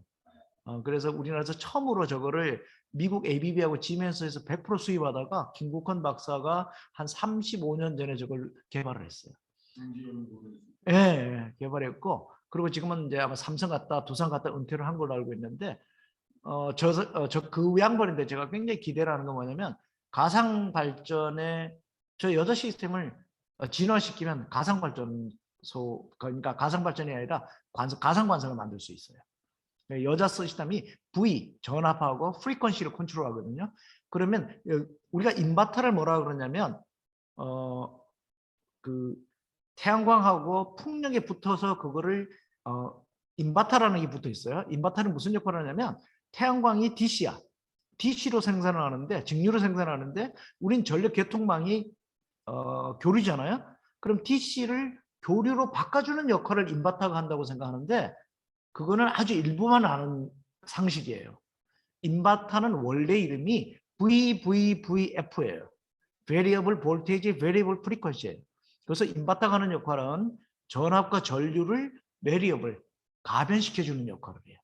그래서 우리나라에서 처음으로 저거를 미국 ABB하고 지멘스에서 100% 수입하다가 김국현 박사가 한 35년 전에 저걸 개발을 했어요. 예, 예, 개발했고, 그리고 지금은 이제 아마 삼성 갔다 두산 갔다 은퇴를 한 걸로 알고 있는데, 그 양반인데 제가 굉장히 기대를 하는 건 뭐냐면, 가상 발전의 저 여자 시스템을 진화시키면 가상 발전소, 그러니까 가상 발전이 아니라 가상 관성을 만들 수 있어요. 여자 시스템이 V 전압하고 프리퀀시를 컨트롤하거든요. 그러면 우리가 인버터를 뭐라 그러냐면 그 태양광하고 풍력에 붙어서 그거를 인버터라는 게 붙어 있어요. 인버터는 무슨 역할을 하냐면 태양광이 DC야. DC로 생산을 하는데 직류로 생산을 하는데 우린 전력 계통망이 교류잖아요. 그럼 DC를 교류로 바꿔주는 역할을 인버터가 한다고 생각하는데 그거는 아주 일부만 아는 상식이에요. 인버터는 원래 이름이 VVVF예요. Variable Voltage, Variable Frequency예요. 그래서 인버터가 하는 역할은 전압과 전류를 variable, 가변시켜주는 역할을 해요.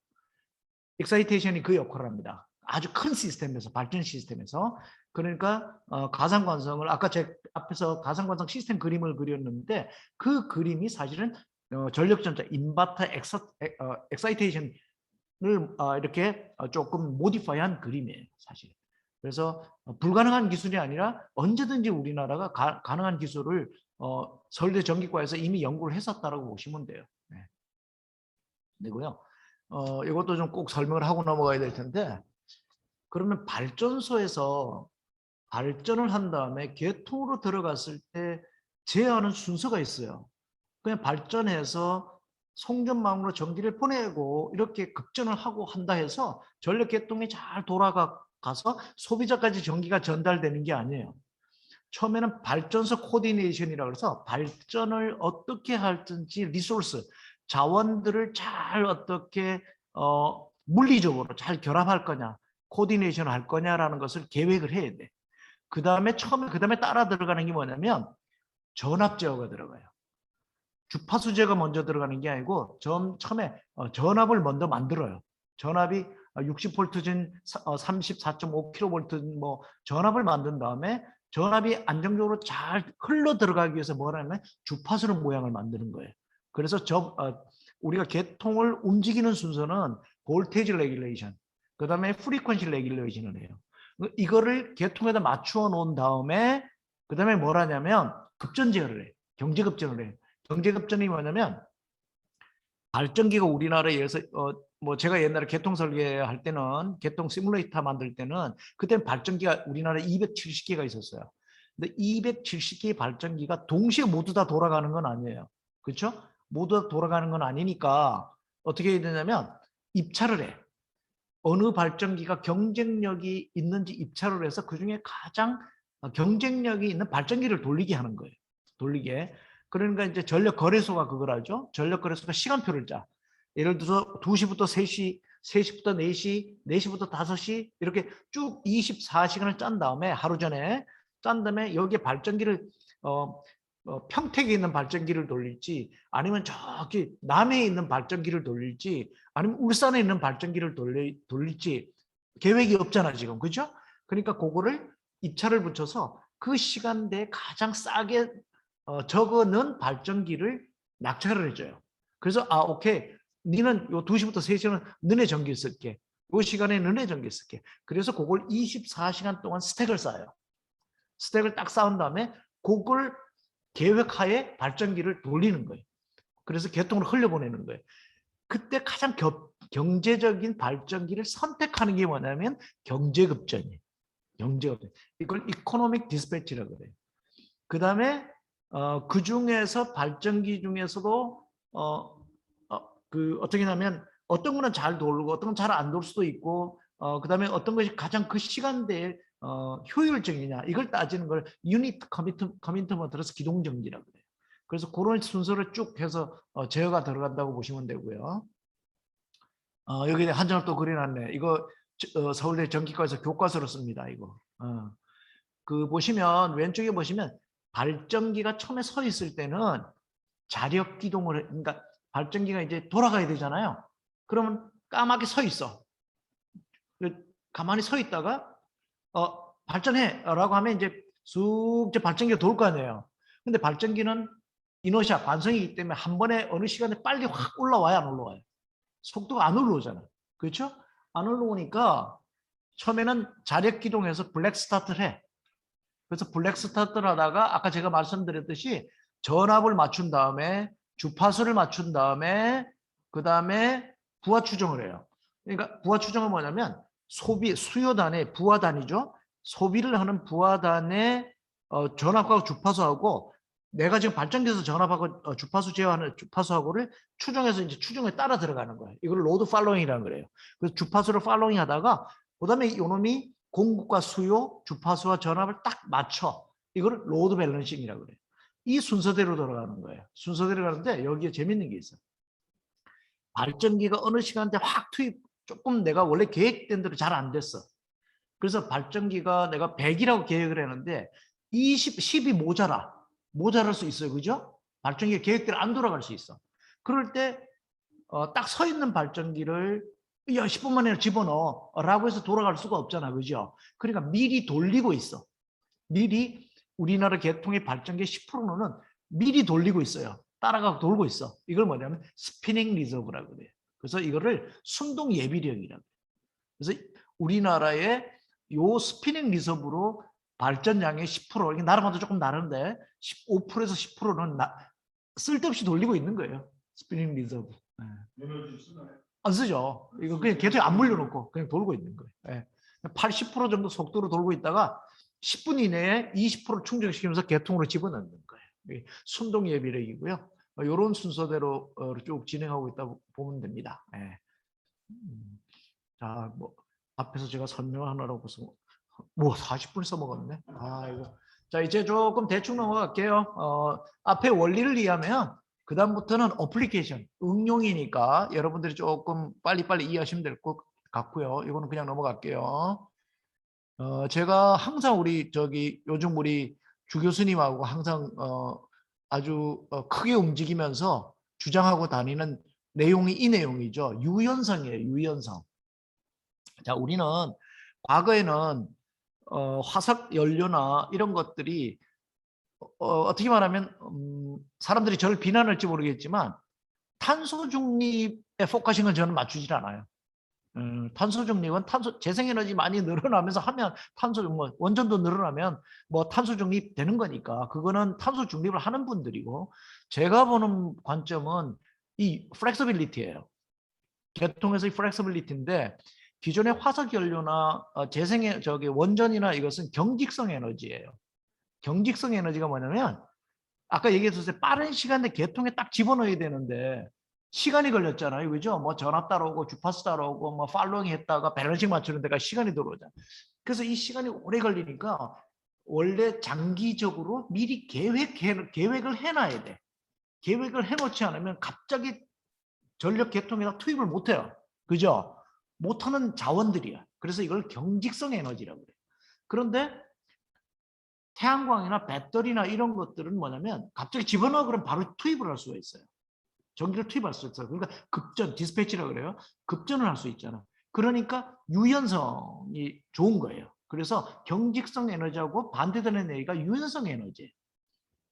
엑사이테이션이 그 역할을 합니다. 아주 큰 시스템에서, 발전 시스템에서. 그러니까 가상관성을 아까 제 앞에서 가상관성 시스템 그림을 그렸는데 그 그림이 사실은 전력전자 인버터 엑사이테이션을 이렇게 조금 모디파이한 그림이에요, 사실. 그래서 불가능한 기술이 아니라 언제든지 우리나라가 가능한 기술을 서울대 전기과에서 이미 연구를 했었다라고 보시면 돼요. 네. 되고요. 이것도 좀 꼭 설명을 하고 넘어가야 될 텐데 그러면 발전소에서 발전을 한 다음에 계통으로 들어갔을 때 제어하는 순서가 있어요. 그냥 발전해서 송전망으로 전기를 보내고 이렇게 급전을 하고 한다 해서 전력 계통이 잘 돌아가서 소비자까지 전기가 전달되는 게 아니에요. 처음에는 발전소 코디네이션이라고 해서 발전을 어떻게 할지 리소스, 자원들을 잘 어떻게 물리적으로 잘 결합할 거냐, 코디네이션 할 거냐라는 것을 계획을 해야 돼. 그 다음에 따라 들어가는 게 뭐냐면 전압 제어가 들어가요. 주파수 제어가 먼저 들어가는 게 아니고 처음에 전압을 먼저 만들어요. 전압이 60V진 34.5kV 뭐 전압을 만든 다음에 전압이 안정적으로 잘 흘러 들어가기 위해서 뭐라면 주파수의 모양을 만드는 거예요. 그래서 우리가 계통을 움직이는 순서는 볼테이지 레귤레이션, 그 다음에 프리퀀시 레귤레이션을 해요. 이거를 계통에다 맞추어 놓은 다음에 그 다음에 뭘 하냐면 급전 제어를 해요. 경제급전을 해요. 경제급전이 뭐냐면 발전기가 우리나라에서 뭐 제가 옛날에 계통 설계할 때는 계통 시뮬레이터 만들 때는 그때 발전기가 우리나라에 270개가 있었어요. 근데 270개의 발전기가 동시에 모두 다 돌아가는 건 아니에요. 그렇죠? 모두 다 돌아가는 건 아니니까 어떻게 해야 되냐면 입찰을 해. 어느 발전기가 경쟁력이 있는지 입찰을 해서 그중에 가장 경쟁력이 있는 발전기를 돌리게 하는 거예요. 돌리게. 그러니까 이제 전력 거래소가 그걸 하죠. 전력 거래소가 시간표를 짜. 예를 들어서 2시부터 3시, 3시부터 4시, 4시부터 5시 이렇게 쭉 24시간을 짠 다음에 하루 전에 짠 다음에 여기에 발전기를 평택에 있는 발전기를 돌릴지 아니면 저기 남해에 있는 발전기를 돌릴지 아니면 울산에 있는 발전기를 돌릴지 계획이 없잖아 지금. 그렇죠? 그러니까 그거를 입찰을 붙여서 그 시간대에 가장 싸게 적어놓은 발전기를 낙찰을 해줘요. 그래서 오케이. 니는 요 2시부터 3시는 너네 전기 쓸게. 요 시간에 너네 전기 쓸게. 그래서 그걸 24시간 동안 스택을 쌓아요. 스택을 딱 쌓은 다음에 그걸 계획하에 발전기를 돌리는 거예요. 그래서 계통으로 흘려보내는 거예요. 그때 가장 경제적인 발전기를 선택하는 게 뭐냐면 경제급전이에요. 경제급전. 이걸 이코노믹 디스패치라고 그래요. 그 다음에 그 중에서 발전기 중에서도 어떻게 하냐면 어떤 거는 잘 돌고 어떤 건 잘 안 돌 수도 있고 그 다음에 어떤 것이 가장 그 시간대에 효율적이냐 이걸 따지는 걸 유닛 커미트먼트로서 기동정지라고 그래요. 그래서 그런 순서를 쭉 해서 제어가 들어간다고 보시면 되고요. 여기에 한 장을 또 그려놨네. 이거 서울대 전기과에서 교과서로 씁니다. 이거. 그 보시면 왼쪽에 보시면 발전기가 처음에 서 있을 때는 자력 기동을 그러니까 발전기가 이제 돌아가야 되잖아요. 그러면 까맣게 서 있어. 가만히 서 있다가 발전해라고 하면 이제 쑥 발전기가 돌 거 아니에요. 근데 발전기는 이너시아 관성이기 때문에 한 번에 어느 시간에 빨리 확 올라와야 안 올라와요. 속도가 안 올라오잖아. 그렇죠? 안 올라오니까 처음에는 자력 기동해서 블랙 스타트를 해. 그래서 블랙 스타트를 하다가 아까 제가 말씀드렸듯이 전압을 맞춘 다음에 주파수를 맞춘 다음에 그 다음에 부하 추정을 해요. 그러니까 부하 추정은 뭐냐면 수요단의 부하단이죠. 소비를 하는 부하단의 전압과 주파수하고 내가 지금 발전기에서 전압하고 주파수 제어하는 주파수하고를 추정해서 이제 추정에 따라 들어가는 거예요. 이걸 로드 팔로잉이라는 거예요. 그래서 주파수를 팔로잉 하다가 그다음에 이놈이 공급과 수요, 주파수와 전압을 딱 맞춰. 이거를 로드 밸런싱이라고 그래요. 이 순서대로 돌아가는 거예요. 순서대로 가는데 여기에 재밌는 게 있어요. 발전기가 어느 시간대 확 투입, 조금 내가 원래 계획된 대로 잘 안 됐어. 그래서 발전기가 내가 100이라고 계획을 했는데 10이 모자랄 수 있어요. 그죠? 발전기가 계획대로 안 돌아갈 수 있어. 그럴 때 딱 서 있는 발전기를 야 10분 만에 집어넣어 라고 해서 돌아갈 수가 없잖아. 그죠? 그러니까 미리 돌리고 있어. 미리 우리나라 계통의 발전기 10%는 미리 돌리고 있어요. 따라가고 돌고 있어. 이걸 뭐냐면 스피닝 리저브라고 그래요. 그래서 이거를 순동 예비력이라고 해요. 그래서 우리나라의 요 스피닝 리저브로 발전량의 10%, 이게 나라마다 조금 다른데 15%에서 10%는 쓸데없이 돌리고 있는 거예요. 스피닝 리저브. 안 쓰죠. 이거 그냥 계속 안 물려놓고 그냥 돌고 있는 거예요. 80% 정도 속도로 돌고 있다가 10분 이내에 20% 충전시키면서 계통으로 집어넣는 거예요. 순동 예비력이고요. 이런 순서대로 쭉 진행하고 있다고 보면 됩니다. 자, 뭐 앞에서 제가 설명하느라고 뭐 40분 써먹었네. 이거. 자, 이제 조금 대충 넘어갈게요. 앞에 원리를 이해하면 그 다음부터는 어플리케이션, 응용이니까 여러분들이 조금 빨리빨리 이해하시면 될 것 같고요. 이거는 그냥 넘어갈게요. 제가 항상 요즘 우리 주 교수님하고 항상 아주 크게 움직이면서 주장하고 다니는 내용이 이 내용이죠. 유연성이에요. 유연성. 자, 우리는 과거에는 화석 연료나 이런 것들이 어떻게 말하면 사람들이 저를 비난할지 모르겠지만 탄소 중립에 포커싱을 저는 맞추질 않아요. 탄소 중립은 재생에너지 많이 늘어나면서 하면 원전도 늘어나면 뭐 탄소 중립 되는 거니까 그거는 탄소 중립을 하는 분들이고, 제가 보는 관점은 이 플렉서빌리티예요. 계통에서의 플렉서빌리티인데, 기존의 화석 연료나 원전이나 이것은 경직성 에너지예요. 경직성 에너지가 뭐냐면 아까 얘기했었어요. 빠른 시간에 계통에 딱 집어넣어야 되는데 시간이 걸렸잖아요. 그죠? 뭐 전압 따라오고 주파수 따라오고 뭐 팔로잉 했다가 밸런싱 맞추는 데가 시간이 들어오잖아요. 그래서 이 시간이 오래 걸리니까 원래 장기적으로 미리 계획을 해놔야 돼. 계획을 해놓지 않으면 갑자기 전력 계통에다 투입을 못해요. 그죠? 못하는 자원들이야. 그래서 이걸 경직성 에너지라고 그래요. 그런데 태양광이나 배터리나 이런 것들은 뭐냐면 갑자기 집어넣어 그러면 바로 투입을 할 수가 있어요. 전기를 투입할 수 있어요. 그러니까 급전, 디스패치라고 그래요. 급전을 할 수 있잖아. 그러니까 유연성이 좋은 거예요. 그래서 경직성 에너지하고 반대되는 얘기가 유연성 에너지예요.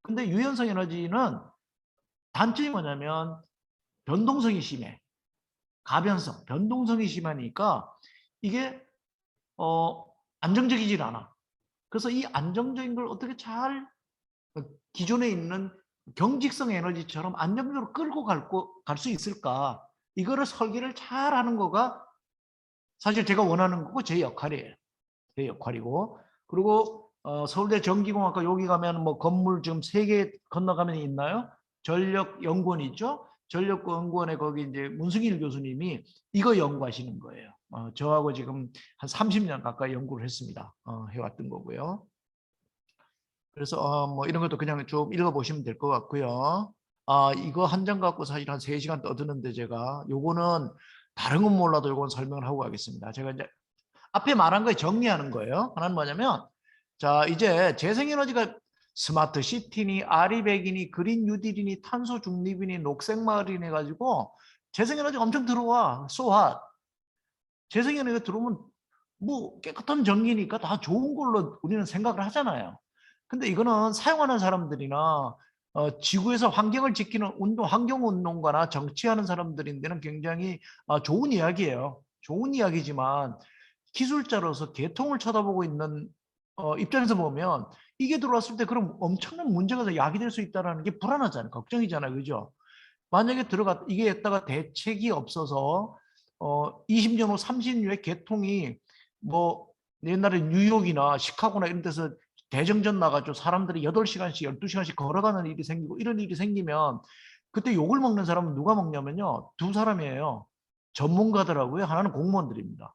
근데 유연성 에너지는 단점이 뭐냐면 변동성이 심해. 가변성, 변동성이 심하니까 이게 안정적이질 않아. 그래서 이 안정적인 걸 어떻게 잘 기존에 있는 경직성 에너지처럼 안정적으로 끌고 갈 수 있을까? 이거를 설계를 잘 하는 거가 사실 제가 원하는 거고 제 역할이에요. 제 역할이고. 그리고 서울대 전기공학과 여기 가면 뭐 건물 지금 3개 건너가면 있나요? 전력연구원 있죠? 전력연구원에 거기 이제 문승일 교수님이 이거 연구하시는 거예요. 저하고 지금 한 30년 가까이 연구를 했습니다. 해왔던 거고요. 그래서 뭐 이런 것도 그냥 좀 읽어보시면 될 것 같고요. 이거 한 장 갖고 사실 한 3시간 떠드는데 제가 요거는 다른 건 몰라도 요건 설명을 하고 가겠습니다. 제가 이제 앞에 말한 거에 정리하는 거예요. 하나는 뭐냐면 자, 이제 재생에너지가 스마트 시티니 아리백이니 그린 뉴딜이니 탄소 중립이니 녹색 마을이니 해가지고 재생에너지가 엄청 들어와. So what? 재생에너지가 들어오면 뭐 깨끗한 전기니까 다 좋은 걸로 우리는 생각을 하잖아요. 근데 이거는 사용하는 사람들이나 지구에서 환경을 지키는 환경운동가나 정치하는 사람들인데는 굉장히 좋은 이야기예요. 좋은 이야기지만 기술자로서 계통을 쳐다보고 있는 입장에서 보면 이게 들어왔을 때 그럼 엄청난 문제가 야기될 수 있다는 게 불안하잖아요. 걱정이잖아요. 그죠? 만약에 이게 했다가 대책이 없어서 20년 후 30년 후에 계통이 뭐 옛날에 뉴욕이나 시카고나 이런 데서 대정전 나가지고 사람들이 8시간씩 12시간씩 걸어가는 일이 생기고 이런 일이 생기면 그때 욕을 먹는 사람은 누가 먹냐면요. 두 사람이에요. 전문가더라고요. 하나는 공무원들입니다.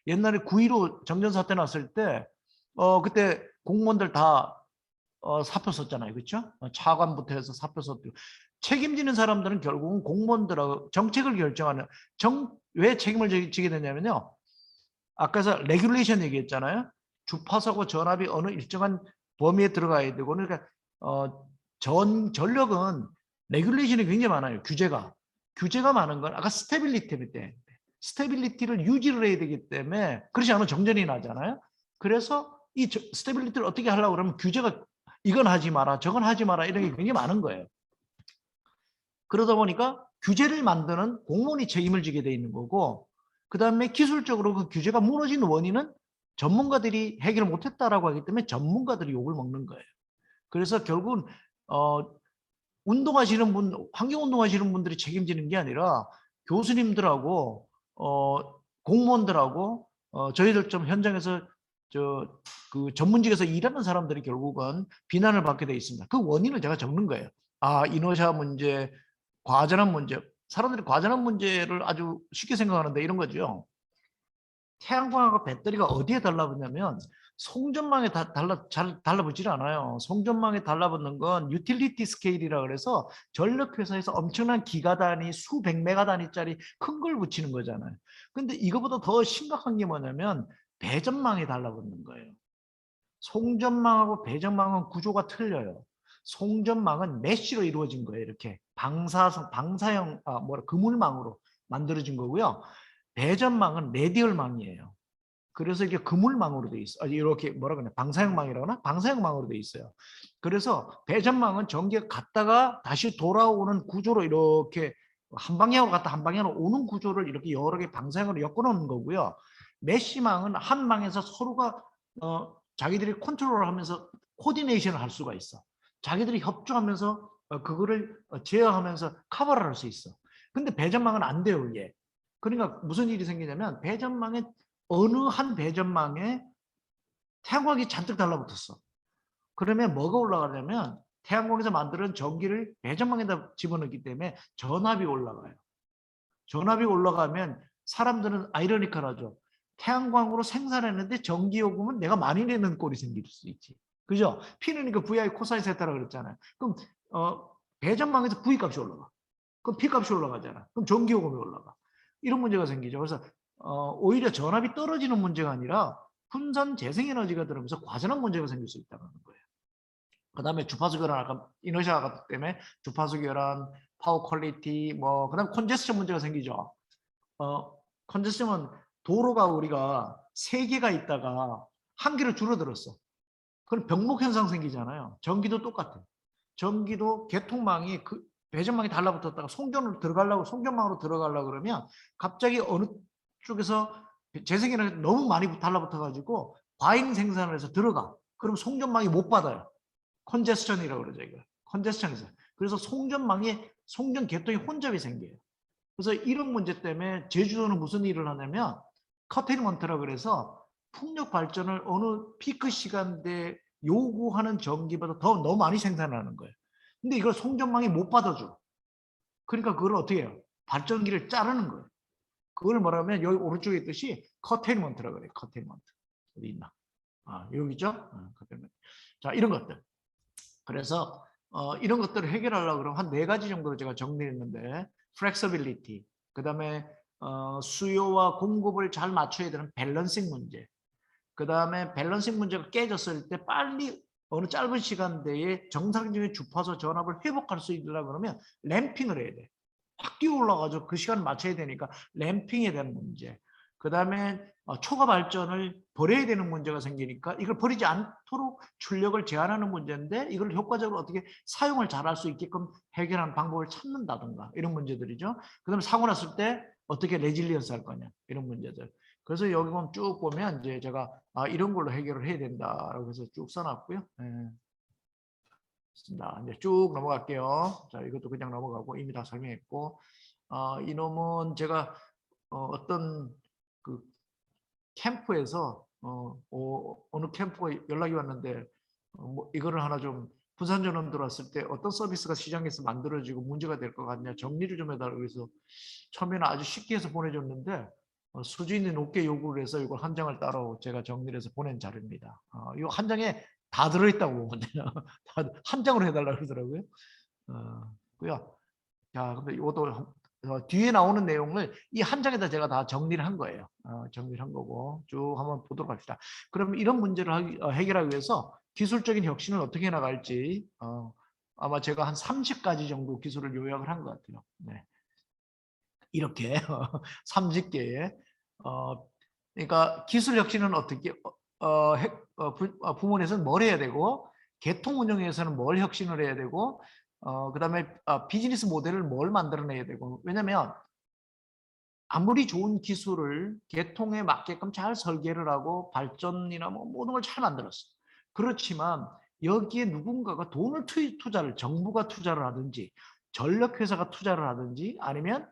옛날에 9.15 정전사태 났을 때 그때 공무원들 다 사표 썼잖아요. 그렇죠? 차관부터 해서 사표 썼고 책임지는 사람들은 결국은 공무원들하고 정책을 결정하는 왜 책임을 지게 되냐면요. 아까서 레귤레이션 얘기했잖아요. 주파수하고 전압이 어느 일정한 범위에 들어가야 되고 그러니까 전력은 레귤레이션이 굉장히 많아요. 규제가 많은 건 아까 스테빌리티인데 스테빌리티를 유지를 해야 되기 때문에 그렇지 않으면 정전이 나잖아요. 그래서 이 스테빌리티를 어떻게 하려고 그러면 규제가 이건 하지 마라 저건 하지 마라 이런 게 굉장히 많은 거예요. 그러다 보니까 규제를 만드는 공무원이 책임을 지게 돼 있는 거고 그다음에 기술적으로 그 규제가 무너진 원인은 전문가들이 해결을 못했다라고 하기 때문에 전문가들이 욕을 먹는 거예요. 그래서 결국은 운동하시는 분, 환경운동하시는 분들이 책임지는 게 아니라 교수님들하고 공무원들하고 저희들 좀 현장에서 그 전문직에서 일하는 사람들이 결국은 비난을 받게 돼 있습니다. 그 원인을 제가 적는 거예요. 인허샤 문제, 과전환 문제. 사람들이 과전환 문제를 아주 쉽게 생각하는데 이런 거죠. 태양광하고 배터리가 어디에 달라붙냐면 송전망에 잘 달라붙질 않아요. 송전망에 달라붙는 건 유틸리티 스케일이라 그래서 전력회사에서 엄청난 기가 단위, 수백 메가 단위짜리 큰 걸 붙이는 거잖아요. 근데 이거보다 더 심각한 게 뭐냐면 배전망에 달라붙는 거예요. 송전망하고 배전망은 구조가 틀려요. 송전망은 메쉬로 이루어진 거예요. 이렇게 방사형 그물망으로 만들어진 거고요. 배전망은 레디얼망이에요. 그래서 이게 그물망으로 돼 있어. 이렇게 뭐라 그러냐? 방사형망이라거나 방사형망으로 돼 있어요. 그래서 배전망은 전기가 갔다가 다시 돌아오는 구조로 이렇게 한 방향으로 갔다 한 방향으로 오는 구조를 이렇게 여러 개 방사형으로 엮어놓은 거고요. 메쉬망은 한 망에서 서로가 자기들이 컨트롤을 하면서 코디네이션을 할 수가 있어. 자기들이 협조하면서 그거를 제어하면서 커버를 할 수 있어. 근데 배전망은 안 돼요, 이게. 그러니까 무슨 일이 생기냐면 배전망에 어느 한 배전망에 태양광이 잔뜩 달라붙었어. 그러면 뭐가 올라가냐면 태양광에서 만드는 전기를 배전망에다 집어넣기 때문에 전압이 올라가요. 전압이 올라가면 사람들은 아이러니컬하죠. 태양광으로 생산했는데 전기요금은 내가 많이 내는 꼴이 생길 수 있지. 그죠? P는 VI 코사인 세타라 그랬잖아요. 그럼 배전망에서 V 값이 올라가. 그럼 P 값이 올라가잖아. 그럼 전기요금이 올라가. 이런 문제가 생기죠. 그래서 오히려 전압이 떨어지는 문제가 아니라 분산 재생에너지가 들어오면서 과전한 문제가 생길 수 있다는 거예요. 그 다음에 주파수 교란, 아까 이너시아 같기 때문에 주파수 교란, 파워 퀄리티, 그 다음 컨제스션 문제가 생기죠. 컨제스션은 도로가 우리가 3개가 있다가 1개로 줄어들었어. 그럼 병목 현상 생기잖아요. 전기도 똑같아요. 전기도 개통망이 배전망이 달라붙었다가 송전망으로 들어가려고 그러면 갑자기 어느 쪽에서 재생에너지 너무 많이 달라붙어 가지고 과잉 생산을 해서 들어가. 그럼 송전망이 못 받아요. 컨제스션이라고 그러죠. 이거. 컨제스션에서. 그래서 송전 개통이 혼잡이 생겨요. 그래서 이런 문제 때문에 제주도는 무슨 일을 하냐면 커테인먼트라고 그래서 풍력 발전을 어느 피크 시간대에 요구하는 전기보다 더 너무 많이 생산하는 거예요. 근데 이걸 송전망이 못 받아줘. 그러니까 그걸 어떻게 해요? 발전기를 자르는 거예요. 그걸 뭐라면 여기 오른쪽에 있듯이 커테인먼트라고 그래요. 커테인먼트. 어디 있나? 여기 있죠? 커테인먼트. 자, 이런 것들. 그래서 이런 것들을 해결하려고 그러면 한 4가지 정도로 제가 정리했는데 flexibility, 그 다음에 수요와 공급을 잘 맞춰야 되는 밸런싱 문제, 그 다음에 밸런싱 문제가 깨졌을 때 빨리 어느 짧은 시간대에 정상적인 주파수 전압을 회복할 수 있으려고 그러면 램핑을 해야 돼. 확 뛰어 올라가서 그 시간 맞춰야 되니까 램핑에 대한 문제. 그 다음에 초과 발전을 버려야 되는 문제가 생기니까 이걸 버리지 않도록 출력을 제한하는 문제인데 이걸 효과적으로 어떻게 사용을 잘할 수 있게끔 해결하는 방법을 찾는다든가 이런 문제들이죠. 그 다음에 사고 났을 때 어떻게 레질리언스 할 거냐 이런 문제들. 그래서 여기 보면 쭉 보면 이제 제가 이런 걸로 해결을 해야 된다라고 해서 쭉 써놨고요. 네. 이제 쭉 넘어갈게요. 자, 이것도 그냥 넘어가고 이미 다 설명했고, 이놈은 제가 어떤 그 캠프에서 어느 캠프가 연락이 왔는데 뭐 이거를 하나 좀 부산전원 들어왔을 때 어떤 서비스가 시장에서 만들어지고 문제가 될 것 같냐 정리를 좀 해달라고 해서 처음에는 아주 쉽게 해서 보내줬는데 수준이 높게 요구를 해서 이걸 한 장을 따로 제가 정리를 해서 보낸 자료입니다. 이거 한 장에 다 들어있다고 보면 돼요. 한 장으로 해달라고 그러더라고요. 그요. 자, 근데 이것도 뒤에 나오는 내용을 이 한 장에다 제가 다 정리를 한 거예요. 정리를 한 거고 쭉 한번 보도록 합시다. 그럼 이런 문제를 해결하기 위해서 기술적인 혁신을 어떻게 나갈지 아마 제가 한 30가지 정도 기술을 요약을 한 것 같아요. 네. 이렇게 30개의 그러니까 기술 혁신은 어떻게 부문에서는 뭘 해야 되고 개통 운영에서는 뭘 혁신을 해야 되고 그다음에 비즈니스 모델을 뭘 만들어내야 되고 왜냐하면 아무리 좋은 기술을 개통에 맞게끔 잘 설계를 하고 발전이나 뭐 모든 걸 잘 만들었어. 그렇지만 여기에 누군가가 돈을 투자를 정부가 투자를 하든지 전력회사가 투자를 하든지 아니면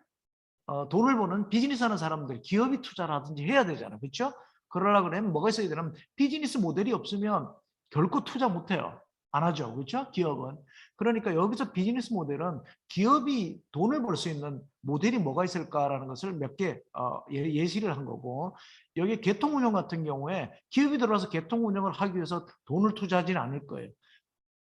돈을 버는 비즈니스 하는 사람들, 기업이 투자를 하든지 해야 되잖아. 그렇죠? 그러려고 그러면 뭐가 있어야 되냐면 비즈니스 모델이 없으면 결코 투자 못 해요. 안 하죠. 그렇죠? 기업은. 그러니까 여기서 비즈니스 모델은 기업이 돈을 벌 수 있는 모델이 뭐가 있을까라는 것을 몇 개 예시를 한 거고 여기 개통 운영 같은 경우에 기업이 들어와서 개통 운영을 하기 위해서 돈을 투자하지는 않을 거예요.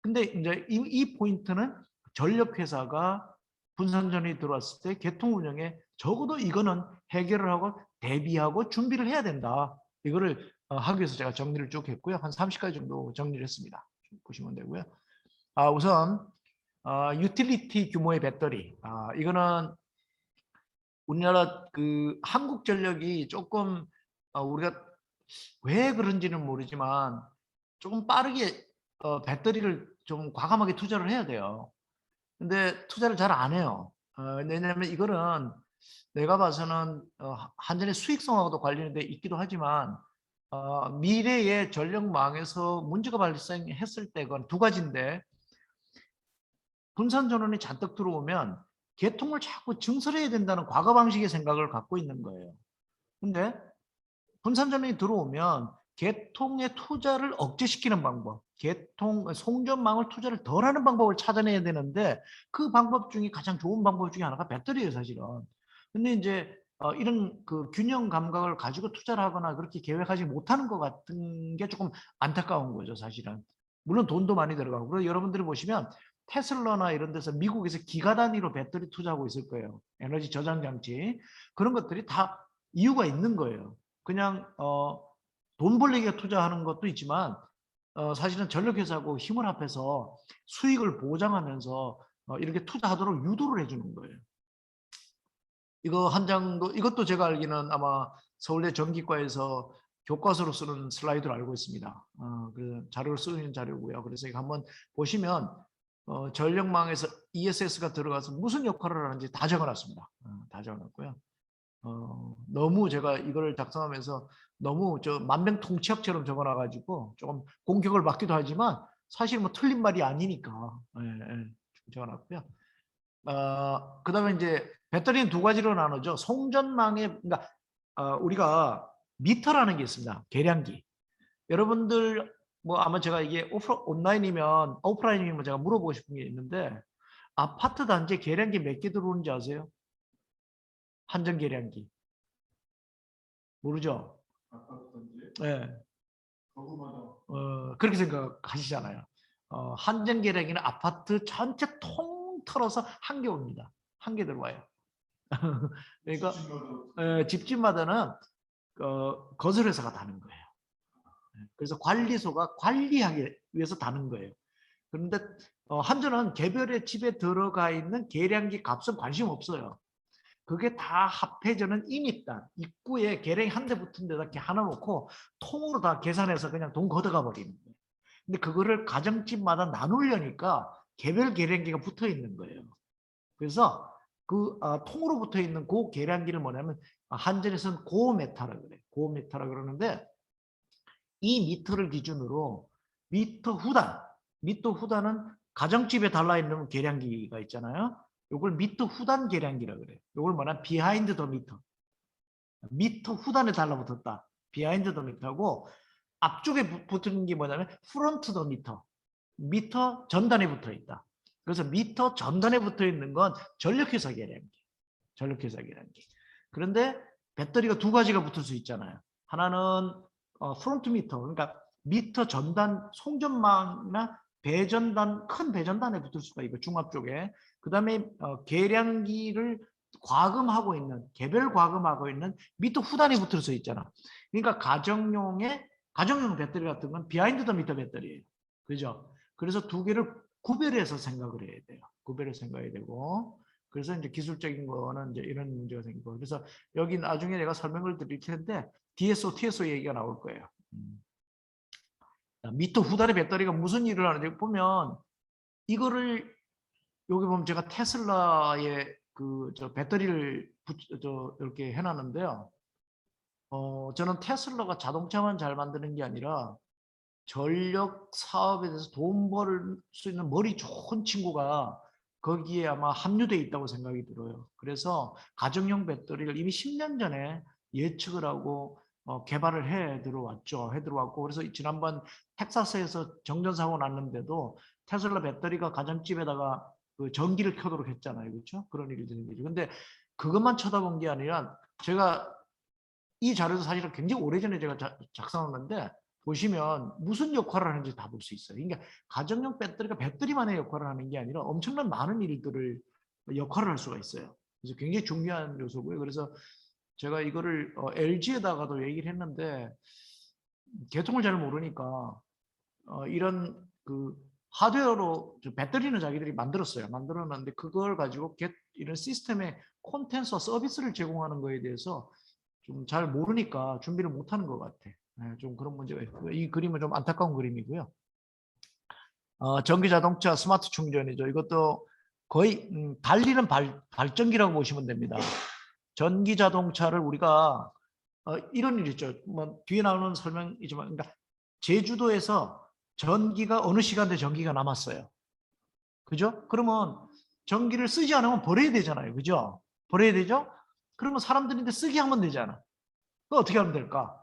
근데 이제 이 포인트는 전력회사가 분산전이 들어왔을 때 개통 운영에 적어도 이거는 해결을 하고 대비하고 준비를 해야 된다. 이거를 하기 위해서 제가 정리를 쭉 했고요. 한 30가지 정도 정리를 했습니다. 보시면 되고요. 우선 유틸리티 규모의 배터리. 이거는 우리나라 그 한국전력이 조금 우리가 왜 그런지는 모르지만 조금 빠르게 배터리를 좀 과감하게 투자를 해야 돼요. 근데 투자를 잘 안 해요. 왜냐하면 이거는 내가 봐서는 한전의 수익성하고도 관련돼 있기도 하지만 미래의 전력망에서 문제가 발생했을 때 그건 두 가지인데 분산 전원이 잔뜩 들어오면 개통을 자꾸 증설해야 된다는 과거 방식의 생각을 갖고 있는 거예요. 근데 분산 전원이 들어오면 개통의 투자를 억제시키는 방법, 송전망을 투자를 덜 하는 방법을 찾아내야 되는데 그 방법 중에 가장 좋은 방법 중에 하나가 배터리예요, 사실은. 근데 이제 이런 그 균형 감각을 가지고 투자를 하거나 그렇게 계획하지 못하는 것 같은 게 조금 안타까운 거죠, 사실은. 물론 돈도 많이 들어가고. 그리고 여러분들이 보시면 테슬라나 이런 데서 미국에서 기가 단위로 배터리 투자하고 있을 거예요. 에너지 저장 장치. 그런 것들이 다 이유가 있는 거예요. 그냥 돈 벌리기에 투자하는 것도 있지만 사실은 전력회사하고 힘을 합해서 수익을 보장하면서 이렇게 투자하도록 유도를 해주는 거예요. 이거 한 장도 이것도 제가 알기는 아마 서울대 전기과에서 교과서로 쓰는 슬라이드로 알고 있습니다. 그 자료를 쓰는 자료고요. 그래서 이거 한번 보시면 전력망에서 ESS가 들어가서 무슨 역할을 하는지 다 적어놨습니다. 다 적어놨고요. 너무 제가 이걸 작성하면서 너무 만병통치약처럼 적어놔가지고 조금 공격을 받기도 하지만 사실 뭐 틀린 말이 아니니까 적어놨고요. 그다음에 이제 배터리는 두 가지로 나누죠. 송전망에 그러니까 우리가 미터라는 게 있습니다. 계량기. 여러분들 뭐 아마 제가 이게 온라인이면 오프라인이면 제가 물어보고 싶은 게 있는데 아파트 단지에 계량기 몇 개 들어오는지 아세요? 한전 계량기. 모르죠? 네. 그렇게 생각하시잖아요. 한전 계량기는 아파트 전체 통틀어서 한 개 옵니다. 한 개 들어와요. 그러니까 집집마다는 건설회사가 다는 거예요. 그래서 관리소가 관리하기 위해서 다는 거예요. 그런데 한전은 개별의 집에 들어가 있는 계량기 값은 관심 없어요. 그게 다 합해져는 인입단 입구에 계량이 한 대 붙은 데다 이렇게 하나 놓고 통으로 다 계산해서 그냥 돈 걷어가 버리는 거예요. 근데 그거를 가정집마다 나누려니까 개별 계량기가 붙어 있는 거예요. 그래서 그 통으로 붙어 있는 그 계량기를 뭐냐면 한전에서는 고메타라 그래요. 고메타라 그러는데 이 미터를 기준으로 미터 후단은 가정집에 달라있는 계량기가 있잖아요. 이걸 미터 후단 계량기라 그래요. 이걸 뭐냐 비하인드 더 미터. 미터 후단에 달라붙었다. 비하인드 더 미터고 앞쪽에 붙는 게 뭐냐면 프론트 더 미터. 미터 전단에 붙어 있다. 그래서 미터 전단에 붙어 있는 건 전력 희석이라는 게. 전력 희석이라는 게. 그런데 배터리가 두 가지가 붙을 수 있잖아요. 하나는 프론트 미터, 그러니까 미터 전단 송전망이나 배전단, 큰 배전단에 붙을 수가 있고 중압 쪽에. 그다음에 계량기를 과금하고 있는, 개별 과금하고 있는 미터 후단에 붙을 수 있잖아. 그러니까 가정용 배터리 같은 건 비하인드 더 미터 배터리예요. 그죠? 그래서 두 개를 구별해서 생각을 해야 돼요. 구별해서 생각해야 되고. 그래서 이제 기술적인 거는 이제 이런 문제가 생기고. 그래서 여기 나중에 내가 설명을 드릴 텐데 DSO, TSO 얘기가 나올 거예요. 미터 후단의 배터리가 무슨 일을 하는지 보면 이거를 여기 보면 제가 테슬라의 저 배터리를 이렇게 해놨는데요. 저는 테슬라가 자동차만 잘 만드는 게 아니라 전력 사업에 대해서 돈 벌 수 있는 머리 좋은 친구가 거기에 아마 함유되어 있다고 생각이 들어요. 그래서 가정용 배터리를 이미 10년 전에 예측을 하고 개발을 해 들어왔고 그래서 지난번 텍사스에서 정전사고 났는데도 테슬라 배터리가 가정집에다가 그 전기를 켜도록 했잖아요. 그렇죠? 그런 일이 되는 거죠. 근데 그것만 쳐다본 게 아니라 제가 이 자료도 사실은 굉장히 오래전에 제가 작성한 건데 보시면 무슨 역할을 하는지 다 볼 수 있어요. 그러니까 가정용 배터리가 배터리만의 역할을 하는 게 아니라 엄청난 많은 일들을 역할을 할 수가 있어요. 그래서 굉장히 중요한 요소고요. 그래서 제가 이거를 LG에다가도 얘기를 했는데 개통을 잘 모르니까 이런 그 하드웨어로 배터리는 자기들이 만들었는데 그걸 가지고 이런 시스템의 콘텐츠와 서비스를 제공하는 거에 대해서 좀 잘 모르니까 준비를 못하는 것 같아. 좀 그런 문제가 있고요. 이 그림은 좀 안타까운 그림이고요. 전기 자동차 스마트 충전이죠. 이것도 거의 달리는 발전기라고 보시면 됩니다. 전기 자동차를 우리가 이런 일 있죠. 뭐 뒤에 나오는 설명이지만, 그러니까 제주도에서 전기가 어느 시간대 전기가 남았어요. 그죠? 그러면 전기를 쓰지 않으면 버려야 되잖아요. 그죠? 버려야 되죠? 그러면 사람들인데 쓰게 하면 되잖아. 그 어떻게 하면 될까?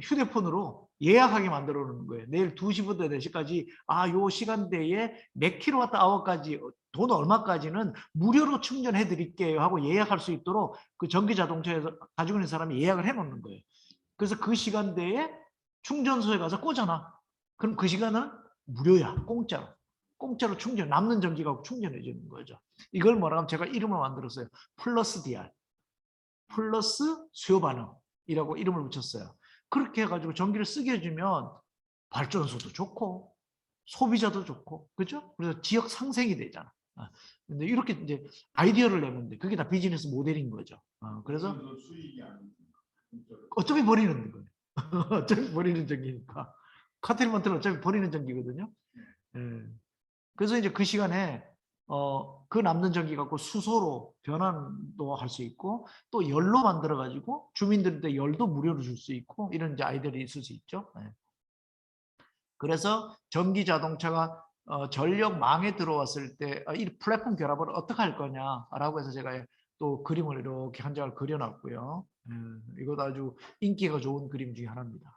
휴대폰으로 예약하게 만들어 놓는 거예요. 내일 2시부터 4시까지 요 시간대에 몇 킬로와트 아워까지 돈 얼마까지는 무료로 충전해 드릴게요 하고 예약할 수 있도록 그 전기 자동차에서 가지고 있는 사람이 예약을 해 놓는 거예요. 그래서 그 시간대에 충전소에 가서 꽂아놔. 그럼 그 시간은 무료야. 공짜로 충전, 남는 전기가 충전해 주는 거죠. 이걸 뭐라 하면 제가 이름을 만들었어요. 플러스 DR. 플러스 수요 반응이라고 이름을 붙였어요. 그렇게 해가지고 전기를 쓰게 해주면 발전소도 좋고 소비자도 좋고 그죠? 그래서 지역 상생이 되잖아. 근데 이렇게 이제 아이디어를 내는데 그게 다 비즈니스 모델인 거죠. 그래서 어차피 버리는 거예요. 어차피 버리는 전기니까. 카트리먼트는 어차피 버리는 전기거든요. 예. 그래서 이제 그 시간에 그 남는 전기 갖고 수소로 변환도 할 수 있고 또 열로 만들어 가지고 주민들한테 열도 무료로 줄 수 있고 이런 이제 아이들이 있을 수 있죠. 네. 그래서 전기 자동차가 전력망에 들어왔을 때 이 플랫폼 결합을 어떻게 할 거냐라고 해서 제가 또 그림을 이렇게 한 장을 그려놨고요. 이것도 아주 인기가 좋은 그림 중에 하나입니다.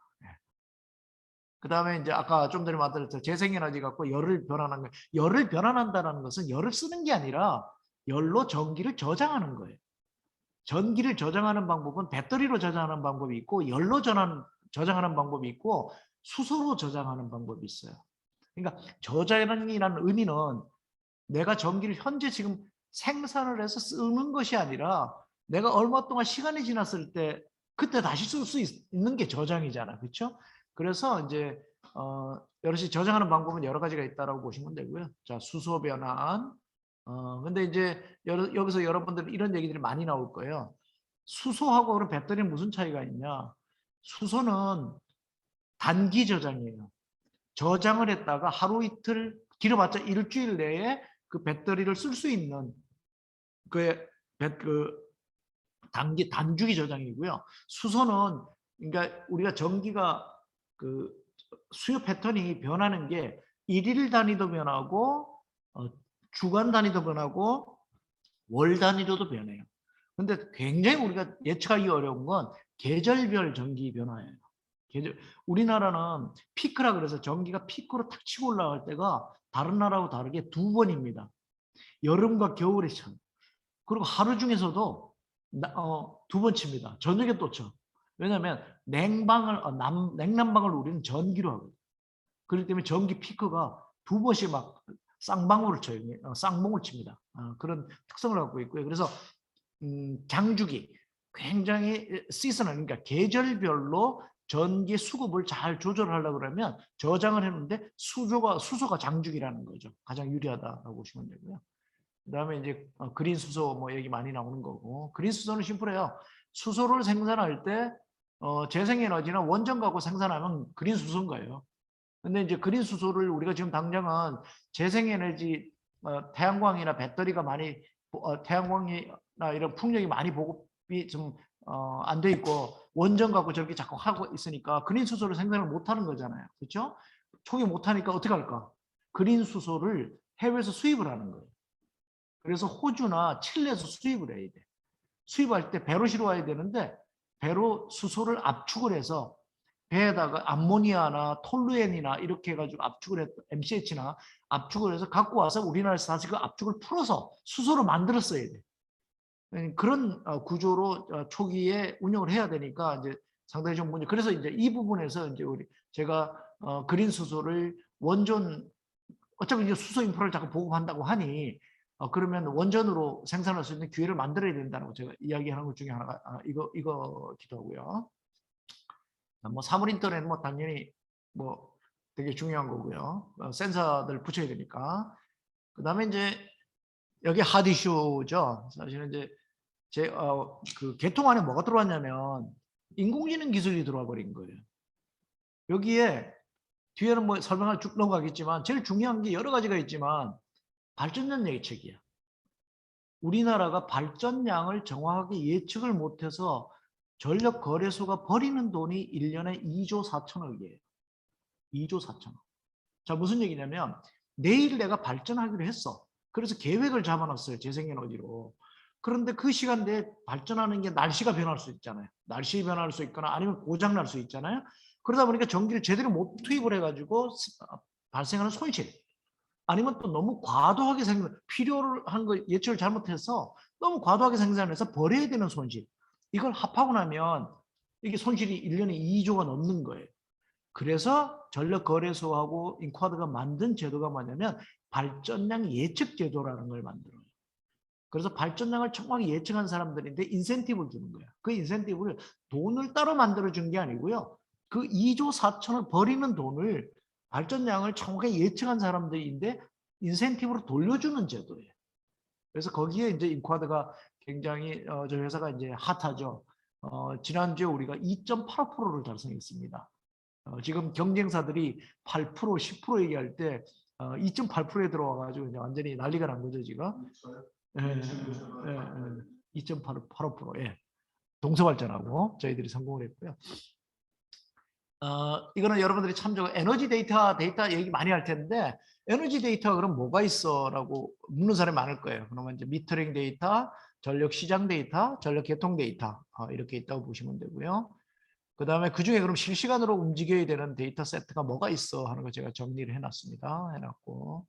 그 다음에 이제 아까 좀 전에 말씀드렸죠. 재생에너지 갖고 열을 변환하는 거예요. 열을 변환한다는 것은 열을 쓰는 게 아니라 열로 전기를 저장하는 거예요. 전기를 저장하는 방법은 배터리로 저장하는 방법이 있고 열로 저장하는 방법이 있고 수소로 저장하는 방법이 있어요. 그러니까 저장이라는 의미는 내가 전기를 현재 지금 생산을 해서 쓰는 것이 아니라 내가 얼마 동안 시간이 지났을 때 그때 다시 쓸 수 있는 게 저장이잖아. 그렇죠? 그래서 이제 여럿이 저장하는 방법은 여러 가지가 있다라고 보시면 되고요. 자, 수소 변환. 근데 이제 여기서 여러분들 이런 얘기들이 많이 나올 거예요. 수소하고 그런 배터리는 무슨 차이가 있냐? 수소는 단기 저장이에요. 저장을 했다가 하루 이틀 길어봤자 일주일 내에 그 배터리를 쓸 수 있는 그 단주기 저장이고요. 수소는 그러니까 우리가 전기가 그 수요 패턴이 변하는 게 일일 단위도 변하고 주간 단위도 변하고 월 단위로도 변해요. 근데 굉장히 우리가 예측하기 어려운 건 계절별 전기 변화예요. 우리나라는 피크라 그래서 전기가 피크로 탁 치고 올라갈 때가 다른 나라하고 다르게 2번입니다. 여름과 겨울에 쳐. 그리고 하루 중에서도 2번 칩니다. 저녁에 또 쳐. 왜냐하면 냉난방을 우리는 전기로 하거든요. 그렇기 때문에 전기 피크가 2번씩 막 쌍방울을 쳐요. 쌍봉을 칩니다. 그런 특성을 갖고 있고요. 그래서 장주기 굉장히 시즌을 그러니까 계절별로 전기 수급을 잘 조절하려고 그러면 저장을 했는데 수소가 장주기라는 거죠. 가장 유리하다고 보시면 되고요. 그다음에 이제 그린 수소 뭐 얘기 많이 나오는 거고 그린 수소는 심플해요. 수소를 생산할 때 재생에너지나 원전 갖고 생산하면 그린 수소인 거예요. 근데 이제 그린 수소를 우리가 지금 당장은 재생에너지 태양광이나 배터리가 많이 태양광이나 이런 풍력이 많이 보급이 좀 안 돼 있고 원전 갖고 저렇게 자꾸 하고 있으니까 그린 수소를 생산을 못 하는 거잖아요. 그렇죠? 초기 못 하니까 어떻게 할까? 그린 수소를 해외에서 수입을 하는 거예요. 그래서 호주나 칠레에서 수입을 해야 돼. 수입할 때 배로 실어와야 되는데 배로 수소를 압축을 해서 배에다가 암모니아나 톨루엔이나 이렇게 해가지고 압축을 했 MCH나 압축을 해서 갖고 와서 우리나라에서 다시 그 압축을 풀어서 수소로 만들었어야 돼. 그런 구조로 초기에 운영을 해야 되니까 이제 상당히 좀 문제. 그래서 이제 이 부분에서 이제 제가 그린 수소를 원전 어차피 이제 수소 인프라를 자꾸 보급한다고 하니 그러면 원전으로 생산할 수 있는 기회를 만들어야 된다고 제가 이야기하는 것 중에 하나가 이거기도 하고요. 뭐 사물 인터넷 뭐 당연히 뭐 되게 중요한 거고요. 센서들 붙여야 되니까. 그다음에 이제 여기 하드 이슈죠. 사실은 이제 그 개통 안에 뭐가 들어왔냐면 인공지능 기술이 들어와 버린 거예요. 여기에 뒤에는 뭐 설명을 쭉 넘어가겠지만 제일 중요한 게 여러 가지가 있지만 발전량 예측이야. 우리나라가 발전량을 정확하게 예측을 못해서 전력 거래소가 버리는 돈이 1년에 2조 4천억이에요. 2조 4천억. 자, 무슨 얘기냐면 내일 내가 발전하기로 했어. 그래서 계획을 잡아놨어요. 재생에너지로. 그런데 그 시간대에 발전하는 게 날씨가 변할 수 있잖아요. 날씨 변할 수 있거나 아니면 고장 날 수 있잖아요. 그러다 보니까 전기를 제대로 못 투입을 해가지고 발생하는 손실. 아니면 또 너무 과도하게 필요한 거 예측을 잘못해서 너무 과도하게 생산해서 버려야 되는 손실. 이걸 합하고 나면 이게 손실이 1년에 2조가 넘는 거예요. 그래서 전력거래소하고 인쿼드가 만든 제도가 뭐냐면 발전량 예측 제도라는 걸 만들어요. 그래서 발전량을 정확히 예측한 사람들인데 인센티브를 주는 거예요. 그 인센티브를 돈을 따로 만들어준 게 아니고요. 그 2조 4천을 버리는 돈을 발전량을 정확하게 예측한 사람들인데 인센티브로 돌려주는 제도예요. 그래서 거기에 이제 인쿼드가 굉장히 저희 회사가 이제 핫하죠. 지난주에 우리가 2.85%를 달성했습니다. 지금 경쟁사들이 8%, 10% 얘기할 때 2.8%에 들어와가지고 이제 완전히 난리가 난 거죠 지금. 2.85%. 예. 동서발전하고 저희들이 성공을 했고요. 이거는 여러분들이 참조 에너지 데이터 얘기 많이 할 텐데 에너지 데이터가 그럼 뭐가 있어라고 묻는 사람이 많을 거예요. 그러면 이제 미터링 데이터, 전력 시장 데이터, 전력 개통 데이터 이렇게 있다고 보시면 되고요. 그 다음에 그 중에 그럼 실시간으로 움직여야 되는 데이터 세트가 뭐가 있어 하는 거 제가 정리를 해놨습니다. 해놨고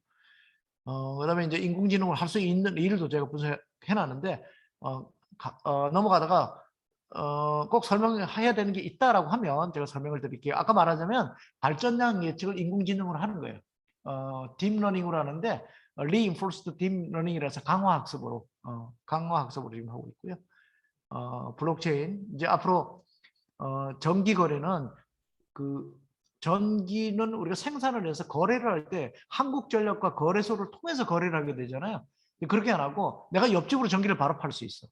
그 다음에 이제 인공지능을 할 수 있는 일도 제가 분석해놨는데 넘어가다가 꼭 설명해야 되는 게 있다라고 하면 제가 설명을 드릴게요. 아까 말하자면 발전량 예측을 인공지능으로 하는 거예요. 딥러닝으로 하는데 reinforced deep learning이라서 강화학습으로 지금 하고 있고요. 블록체인 이제 앞으로 전기 거래는 그 전기는 우리가 생산을 해서 거래를 할 때 한국전력과 거래소를 통해서 거래를 하게 되잖아요. 그렇게 안 하고 내가 옆집으로 전기를 바로 팔 수 있어.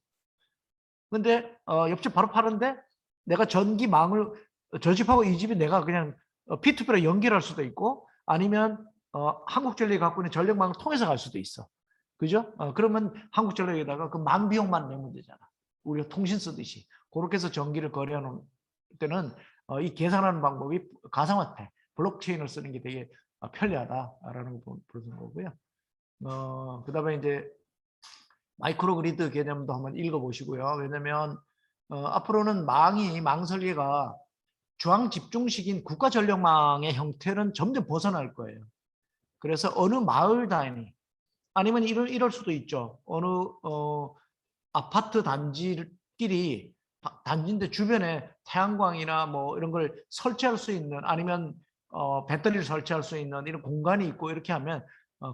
근데 옆집 바로 파는데 내가 전기망을 저 집하고 이 집이 내가 그냥 P2P로 연결할 수도 있고 아니면 한국전력이 갖고 있는 전력망을 통해서 갈 수도 있어. 그죠? 그러면 한국전력에다가 그 망 비용만 내면 되잖아. 우리가 통신 쓰듯이. 그렇게 해서 전기를 거래하는 때는 이 계산하는 방법이 가상화폐, 블록체인을 쓰는 게 되게 편리하다라는 걸 보는 거고요. 그 다음에 이제 마이크로그리드 개념도 한번 읽어보시고요. 왜냐면 앞으로는 망 설계가 중앙 집중식인 국가 전력망의 형태는 점점 벗어날 거예요. 그래서 어느 마을 단위 아니면 이럴 수도 있죠. 어느 아파트 단지끼리 단지인데 주변에 태양광이나 뭐 이런 걸 설치할 수 있는 아니면 배터리를 설치할 수 있는 이런 공간이 있고 이렇게 하면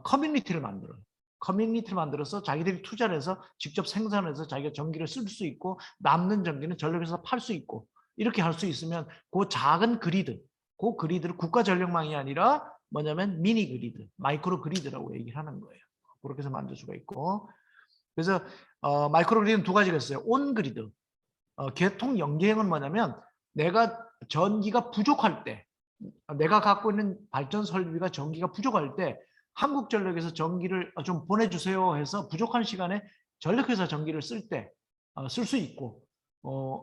커뮤니티를 만들어요. 커뮤니티를 만들어서 자기들이 투자를 해서 직접 생산해서 자기가 전기를 쓸 수 있고 남는 전기는 전력회사에서 팔 수 있고 이렇게 할 수 있으면 그 작은 그리드, 그 그리드를 국가 전력망이 아니라 뭐냐면 미니 그리드, 마이크로 그리드라고 얘기를 하는 거예요. 그렇게 해서 만들 수가 있고 그래서 마이크로 그리드는 두 가지가 있어요. 온 그리드, 계통 연계형은 뭐냐면 내가 전기가 부족할 때 내가 갖고 있는 발전 설비가 전기가 부족할 때 한국전력에서 전기를 좀 보내주세요 해서 부족한 시간에 전력회사 전기를 쓸 때 쓸 수 있고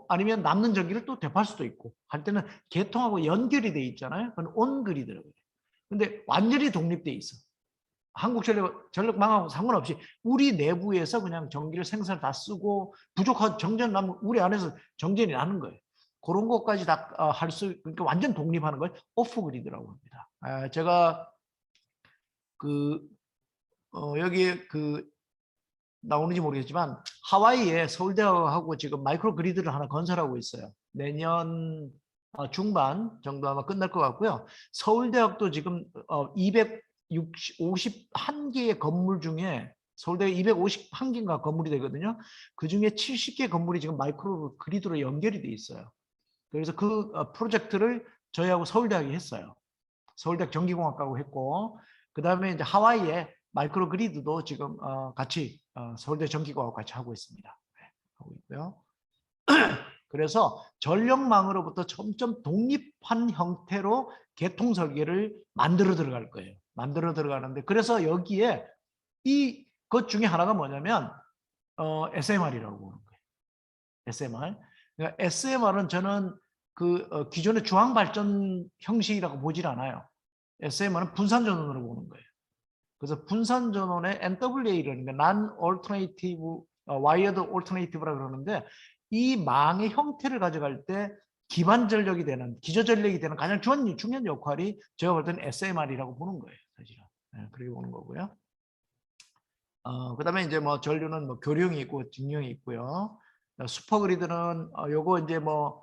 아니면 남는 전기를 또 되팔 수도 있고 할 때는 계통하고 연결이 돼 있잖아요. 그건 온그리드라고 해요. 근데 완전히 독립돼 있어. 전력망하고 상관없이 우리 내부에서 그냥 전기를 생산 다 쓰고 부족한 정전 나면 우리 안에서 정전이 나는 거예요. 그런 것까지 다 할 수, 그러니까 완전 독립하는 걸 오프 그리드라고 합니다. 제가 여기에 나오는지 모르겠지만 하와이에 서울대하고 지금 마이크로 그리드를 하나 건설하고 있어요. 내년 중반 정도 아마 끝날 것 같고요. 서울대학도 지금 251개의 건물 중에 서울대 251개인가 건물이 되거든요. 그 중에 70개 건물이 지금 마이크로 그리드로 연결이 돼 있어요. 그래서 그 프로젝트를 저희하고 서울대학이 했어요. 서울대학 전기공학과고 했고 그 다음에 이제 하와이에 마이크로 그리드도 지금 같이 서울대 전기과하고 같이 하고 있습니다. 네, 하고 있고요. 그래서 전력망으로부터 점점 독립한 형태로 계통 설계를 만들어 들어갈 거예요. 만들어 들어가는데 그래서 여기에 이 것 중에 하나가 뭐냐면 SMR이라고 보는 거예요. SMR. 그러니까 SMR은 저는 기존의 중앙 발전 형식이라고 보질 않아요. SMR은 분산 전원으로 보는 거예요. 그래서 분산 전원의 NWA라는 게 Non-Alternative Wired Alternative라 그러는데 이 망의 형태를 가져갈 때 기반 전력이 되는 기저 전력이 되는 가장 중요한 역할이 제가 볼 때는 SMR이라고 보는 거예요, 사실은. 네, 그렇게 보는 거고요. 그다음에 이제 뭐 전류는 뭐 교류형이 있고 직류형이 있고요. 슈퍼그리드는 요거 이제 뭐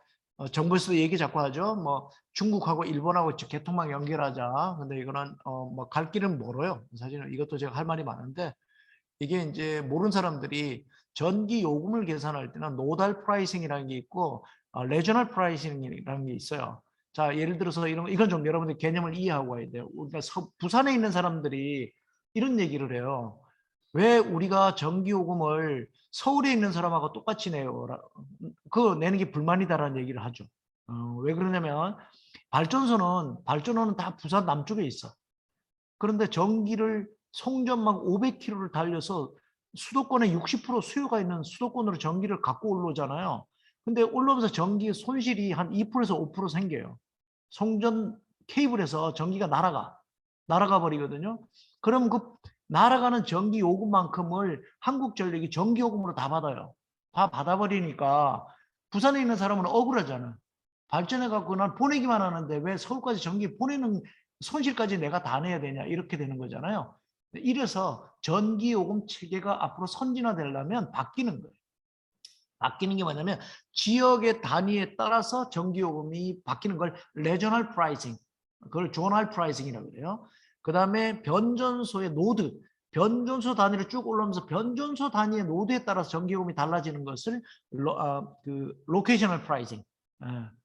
정부에서도 얘기 자꾸 하죠. 뭐 중국하고 일본하고 개통망 연결하자. 근데 이거는 뭐 갈 길은 멀어요. 사실은 이것도 제가 할 말이 많은데 이게 이제 모르는 사람들이 전기 요금을 계산할 때는 노달 프라이싱이라는 게 있고 레저널 프라이싱이라는 게 있어요. 자, 예를 들어서 이건 좀 여러분들 개념을 이해하고 와야 돼요. 우리가 부산에 있는 사람들이 이런 얘기를 해요. 왜 우리가 전기요금을 서울에 있는 사람하고 똑같이 내요? 그거 내는 게 불만이다라는 얘기를 하죠. 왜 그러냐면 발전소는 다 부산 남쪽에 있어. 그런데 전기를 송전망 500km를 달려서 수도권에 60% 수요가 있는 수도권으로 전기를 갖고 올라오잖아요. 근데 올라오면서 전기 손실이 한 2%에서 5% 생겨요. 송전 케이블에서 전기가 날아가 버리거든요. 그럼 그 날아가는 전기 요금만큼을 한국전력이 전기 요금으로 다 받아요. 다 받아버리니까 부산에 있는 사람은 억울하잖아. 발전해 갖고 난 보내기만 하는데 왜 서울까지 전기 보내는 손실까지 내가 다 내야 되냐 이렇게 되는 거잖아요. 이래서 전기 요금 체계가 앞으로 선진화되려면 바뀌는 거예요. 바뀌는 게 뭐냐면 지역의 단위에 따라서 전기 요금이 바뀌는 걸 레저널 프라이싱, 그걸 조널 프라이싱이라고 그래요. 그다음에 변전소의 노드, 변전소 단위로 쭉 올라오면서 변전소 단위의 노드에 따라서 전기 요금이 달라지는 것을 로케이셔널 프라이싱,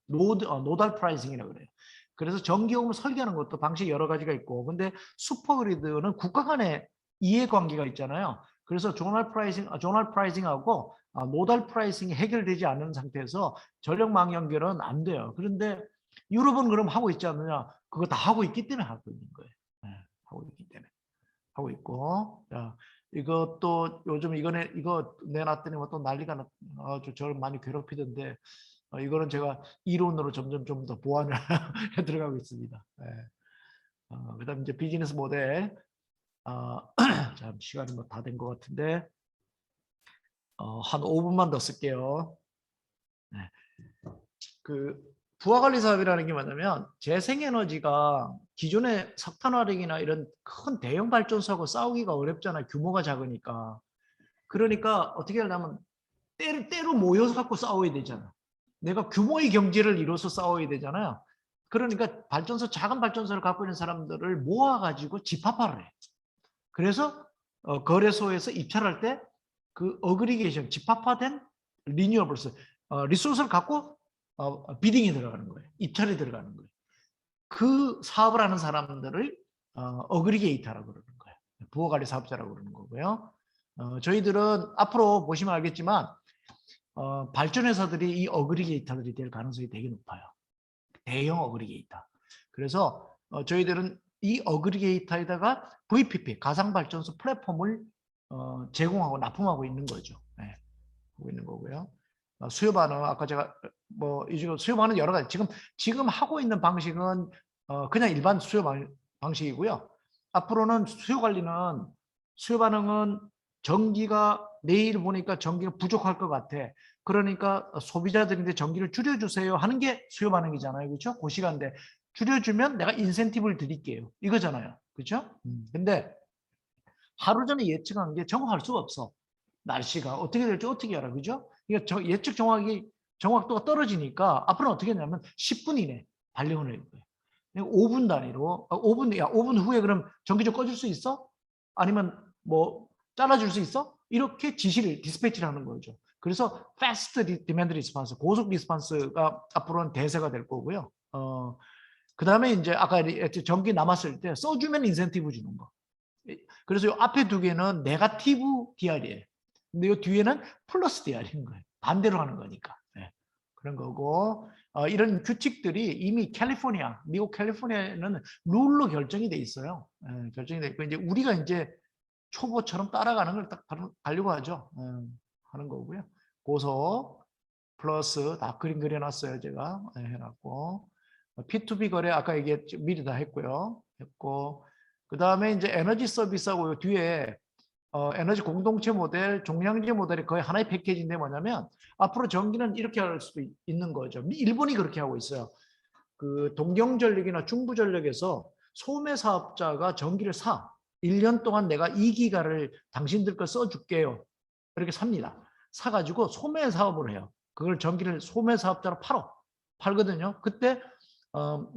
노달 프라이싱이라고 그래요. 그래서 전기요금을 설계하는 것도 방식이 여러 가지가 있고, 근데 슈퍼그리드는 국가 간의 이해관계가 있잖아요. 그래서 조널 프라이싱하고 노달 프라이싱이 해결되지 않는 상태에서 전력망 연결은 안 돼요. 그런데 유럽은 그럼 하고 있지 않느냐? 그거 다 하고 있기 때문에 하고 있는 거예요. 네, 하고 있기 때문에 하고 있고. 자, 이것도 요즘 이거 내놨더니 또 난리가 저를 많이 괴롭히던데 이거는 제가 이론으로 점점 좀 더 보완을 해 들어가고 있습니다. 네. 그다음 이제 비즈니스 모델. 자, 시간이 뭐 다 된 것 같은데 한 5분만 더 쓸게요. 네. 부하관리 사업이라는 게 뭐냐면 재생에너지가 기존의 석탄화력이나 이런 큰 대형 발전소하고 싸우기가 어렵잖아요. 규모가 작으니까. 그러니까 어떻게 하려면 때로 모여서 갖고 싸워야 되잖아. 내가 규모의 경제를 이뤄서 싸워야 되잖아요. 그러니까 작은 발전소를 갖고 있는 사람들을 모아가지고 집합화를 해. 그래서 거래소에서 입찰할 때 그 어그리게이션, 집합화된 리뉴어블스, 리소스를 갖고 비딩이 들어가는 거예요. 입찰이 들어가는 거예요. 그 사업을 하는 사람들을 어그리게이터라고 그러는 거예요. 부하관리 사업자라고 그러는 거고요. 저희들은 앞으로 보시면 알겠지만 발전회사들이 이 어그리게이터들이 될 가능성이 되게 높아요. 대형 어그리게이터. 그래서 저희들은 이 어그리게이터에다가 VPP, 가상발전소 플랫폼을 제공하고 납품하고 있는 거죠. 네, 하고 있는 거고요. 수요 반응, 아까 제가 수요 반응 여러 가지, 지금 하고 있는 방식은 그냥 일반 수요 방식이고요. 앞으로는 수요 반응은 전기가 내일 보니까 전기가 부족할 것 같아. 그러니까 소비자들인데 전기를 줄여주세요 하는 게 수요 반응이잖아요. 그렇죠? 그 시간대 줄여주면 내가 인센티브를 드릴게요. 이거잖아요. 그렇죠? 근데 하루 전에 예측한 게 정확할 수가 없어. 날씨가 어떻게 될지 어떻게 알아. 그죠? 그러니까 예측 정확도가 떨어지니까 앞으로는 어떻게 하냐면 10분 이내 발령을 해요. 5분 단위로 5분 후에 그럼 전기 좀 꺼줄 수 있어? 아니면 뭐 잘라줄 수 있어? 이렇게 디스패치를 하는 거죠. 그래서 fast demand response, 고속 리스폰스가 앞으로는 대세가 될 거고요. 그 다음에 이제 아까 전기 남았을 때 써주면 인센티브 주는 거. 그래서 이 앞에 두 개는 네거티브 DR이에요. 근데 이 뒤에는 플러스 DR인 거예요. 반대로 하는 거니까. 네. 그런 거고 이런 규칙들이 이미 미국 캘리포니아에는 룰로 결정이 돼 있어요. 네, 결정이 돼 있고 이제 우리가 이제 초보처럼 따라가는 걸 딱 가려고 하죠. 하는 거고요. 고속 플러스 다 그림 그려놨어요. 제가 해놨고 P2B 거래 아까 얘기했죠. 미리 다 했고요. 그 다음에 이제 에너지 서비스하고 뒤에 에너지 공동체 모델, 종량제 모델이 거의 하나의 패키지인데 뭐냐면 앞으로 전기는 이렇게 할 수도 있는 거죠. 일본이 그렇게 하고 있어요. 그 동경전력이나 중부전력에서 소매 사업자가 전기를 사. 1년 동안 내가 2기가를 당신들 거 써줄게요. 이렇게 삽니다. 사가지고 소매 사업을 해요. 그걸 전기를 소매 사업자로 팔거든요. 그때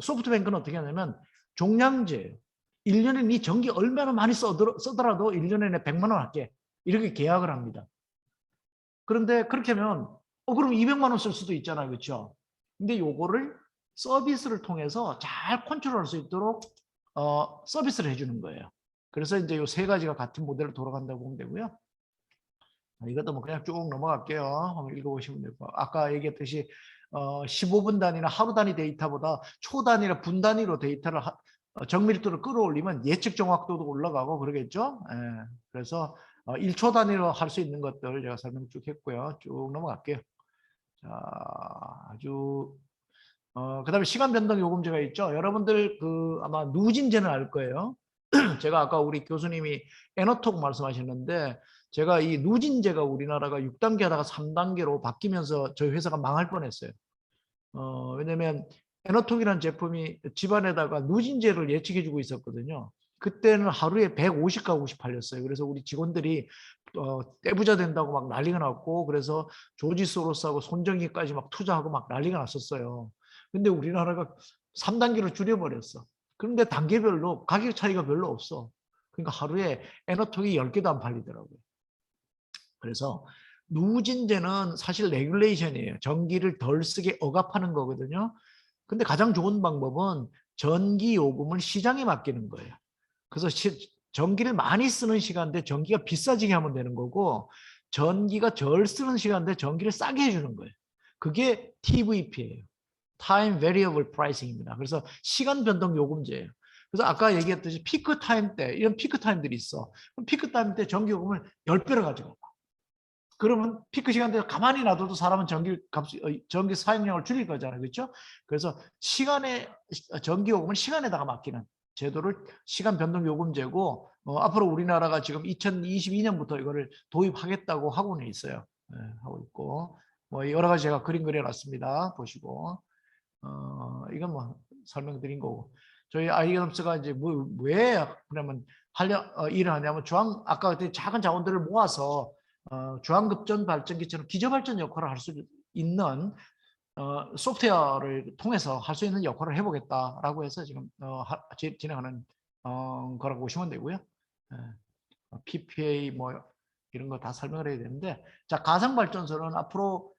소프트뱅크는 어떻게 하냐면 종량제예요. 1년에 네 전기 얼마나 많이 쓰더라도 1년에 내 100만 원 할게. 이렇게 계약을 합니다. 그런데 그렇게 하면 그럼 200만 원 쓸 수도 있잖아요. 그렇죠? 근데 요거를 서비스를 통해서 잘 컨트롤할 수 있도록 서비스를 해주는 거예요. 그래서 이제 요 세 가지가 같은 모델로 돌아간다고 보면 되고요. 이것도 뭐 그냥 쭉 넘어갈게요. 한번 읽어보시면 되고 아까 얘기했듯이 15분 단위나 하루 단위 데이터보다 초 단위나 분 단위로 데이터를 정밀도를 끌어올리면 예측 정확도도 올라가고 그러겠죠. 예, 그래서 1초 단위로 할 수 있는 것들 제가 설명 쭉 했고요. 쭉 넘어갈게요. 자, 그다음에 시간 변동 요금제가 있죠. 여러분들 아마 누진제는 알 거예요. 제가 아까 우리 교수님이 에너톡 말씀하셨는데 제가 이 누진제가 우리나라가 6단계 하다가 3단계로 바뀌면서 저희 회사가 망할 뻔했어요. 왜냐면 에너톡이라는 제품이 집안에다가 누진제를 예측해주고 있었거든요. 그때는 하루에 150가구씩 팔렸어요. 그래서 우리 직원들이 떼부자 된다고 막 난리가 났고 그래서 조지 소로스하고 손정희까지 막 투자하고 막 난리가 났었어요. 근데 우리나라가 3단계로 줄여버렸어. 그런데 단계별로 가격 차이가 별로 없어. 그러니까 하루에 에너톡이 10개도 안 팔리더라고요. 그래서 누진제는 사실 레귤레이션이에요. 전기를 덜 쓰게 억압하는 거거든요. 근데 가장 좋은 방법은 전기 요금을 시장에 맡기는 거예요. 그래서 전기를 많이 쓰는 시간대 전기가 비싸지게 하면 되는 거고 전기가 덜 쓰는 시간대 전기를 싸게 해주는 거예요. 그게 TVP예요. Time Variable Pricing입니다. 그래서 시간 변동 요금제예요. 그래서 아까 얘기했듯이 피크 타임 때 이런 피크 타임들이 있어. 그럼 피크 타임 때 전기 요금을 10배로 가져가. 그러면 피크 시간대에 가만히 놔둬도 사람은 전기 사용량을 줄일 거잖아요. 그렇죠? 그래서 전기 요금은 시간에다가 맡기는 제도를 시간 변동 요금제고 앞으로 우리나라가 지금 2022년부터 이거를 도입하겠다고 하고는 있어요. 네, 하고 있고 뭐 여러 가지 제가 그림 그려놨습니다. 보시고 이건 뭐 설명드린 거고 저희 아이언스가 이제 왜 그러면 일을 하냐면 아까 그때 작은 자원들을 모아서 주황급전 발전기처럼 기저발전 역할을 할 수 있는 소프트웨어를 통해서 할 수 있는 역할을 해보겠다라고 해서 지금 진행하는 거라고 보시면 되고요. PPA 뭐 이런 거 다 설명을 해야 되는데 자 가상발전소는 앞으로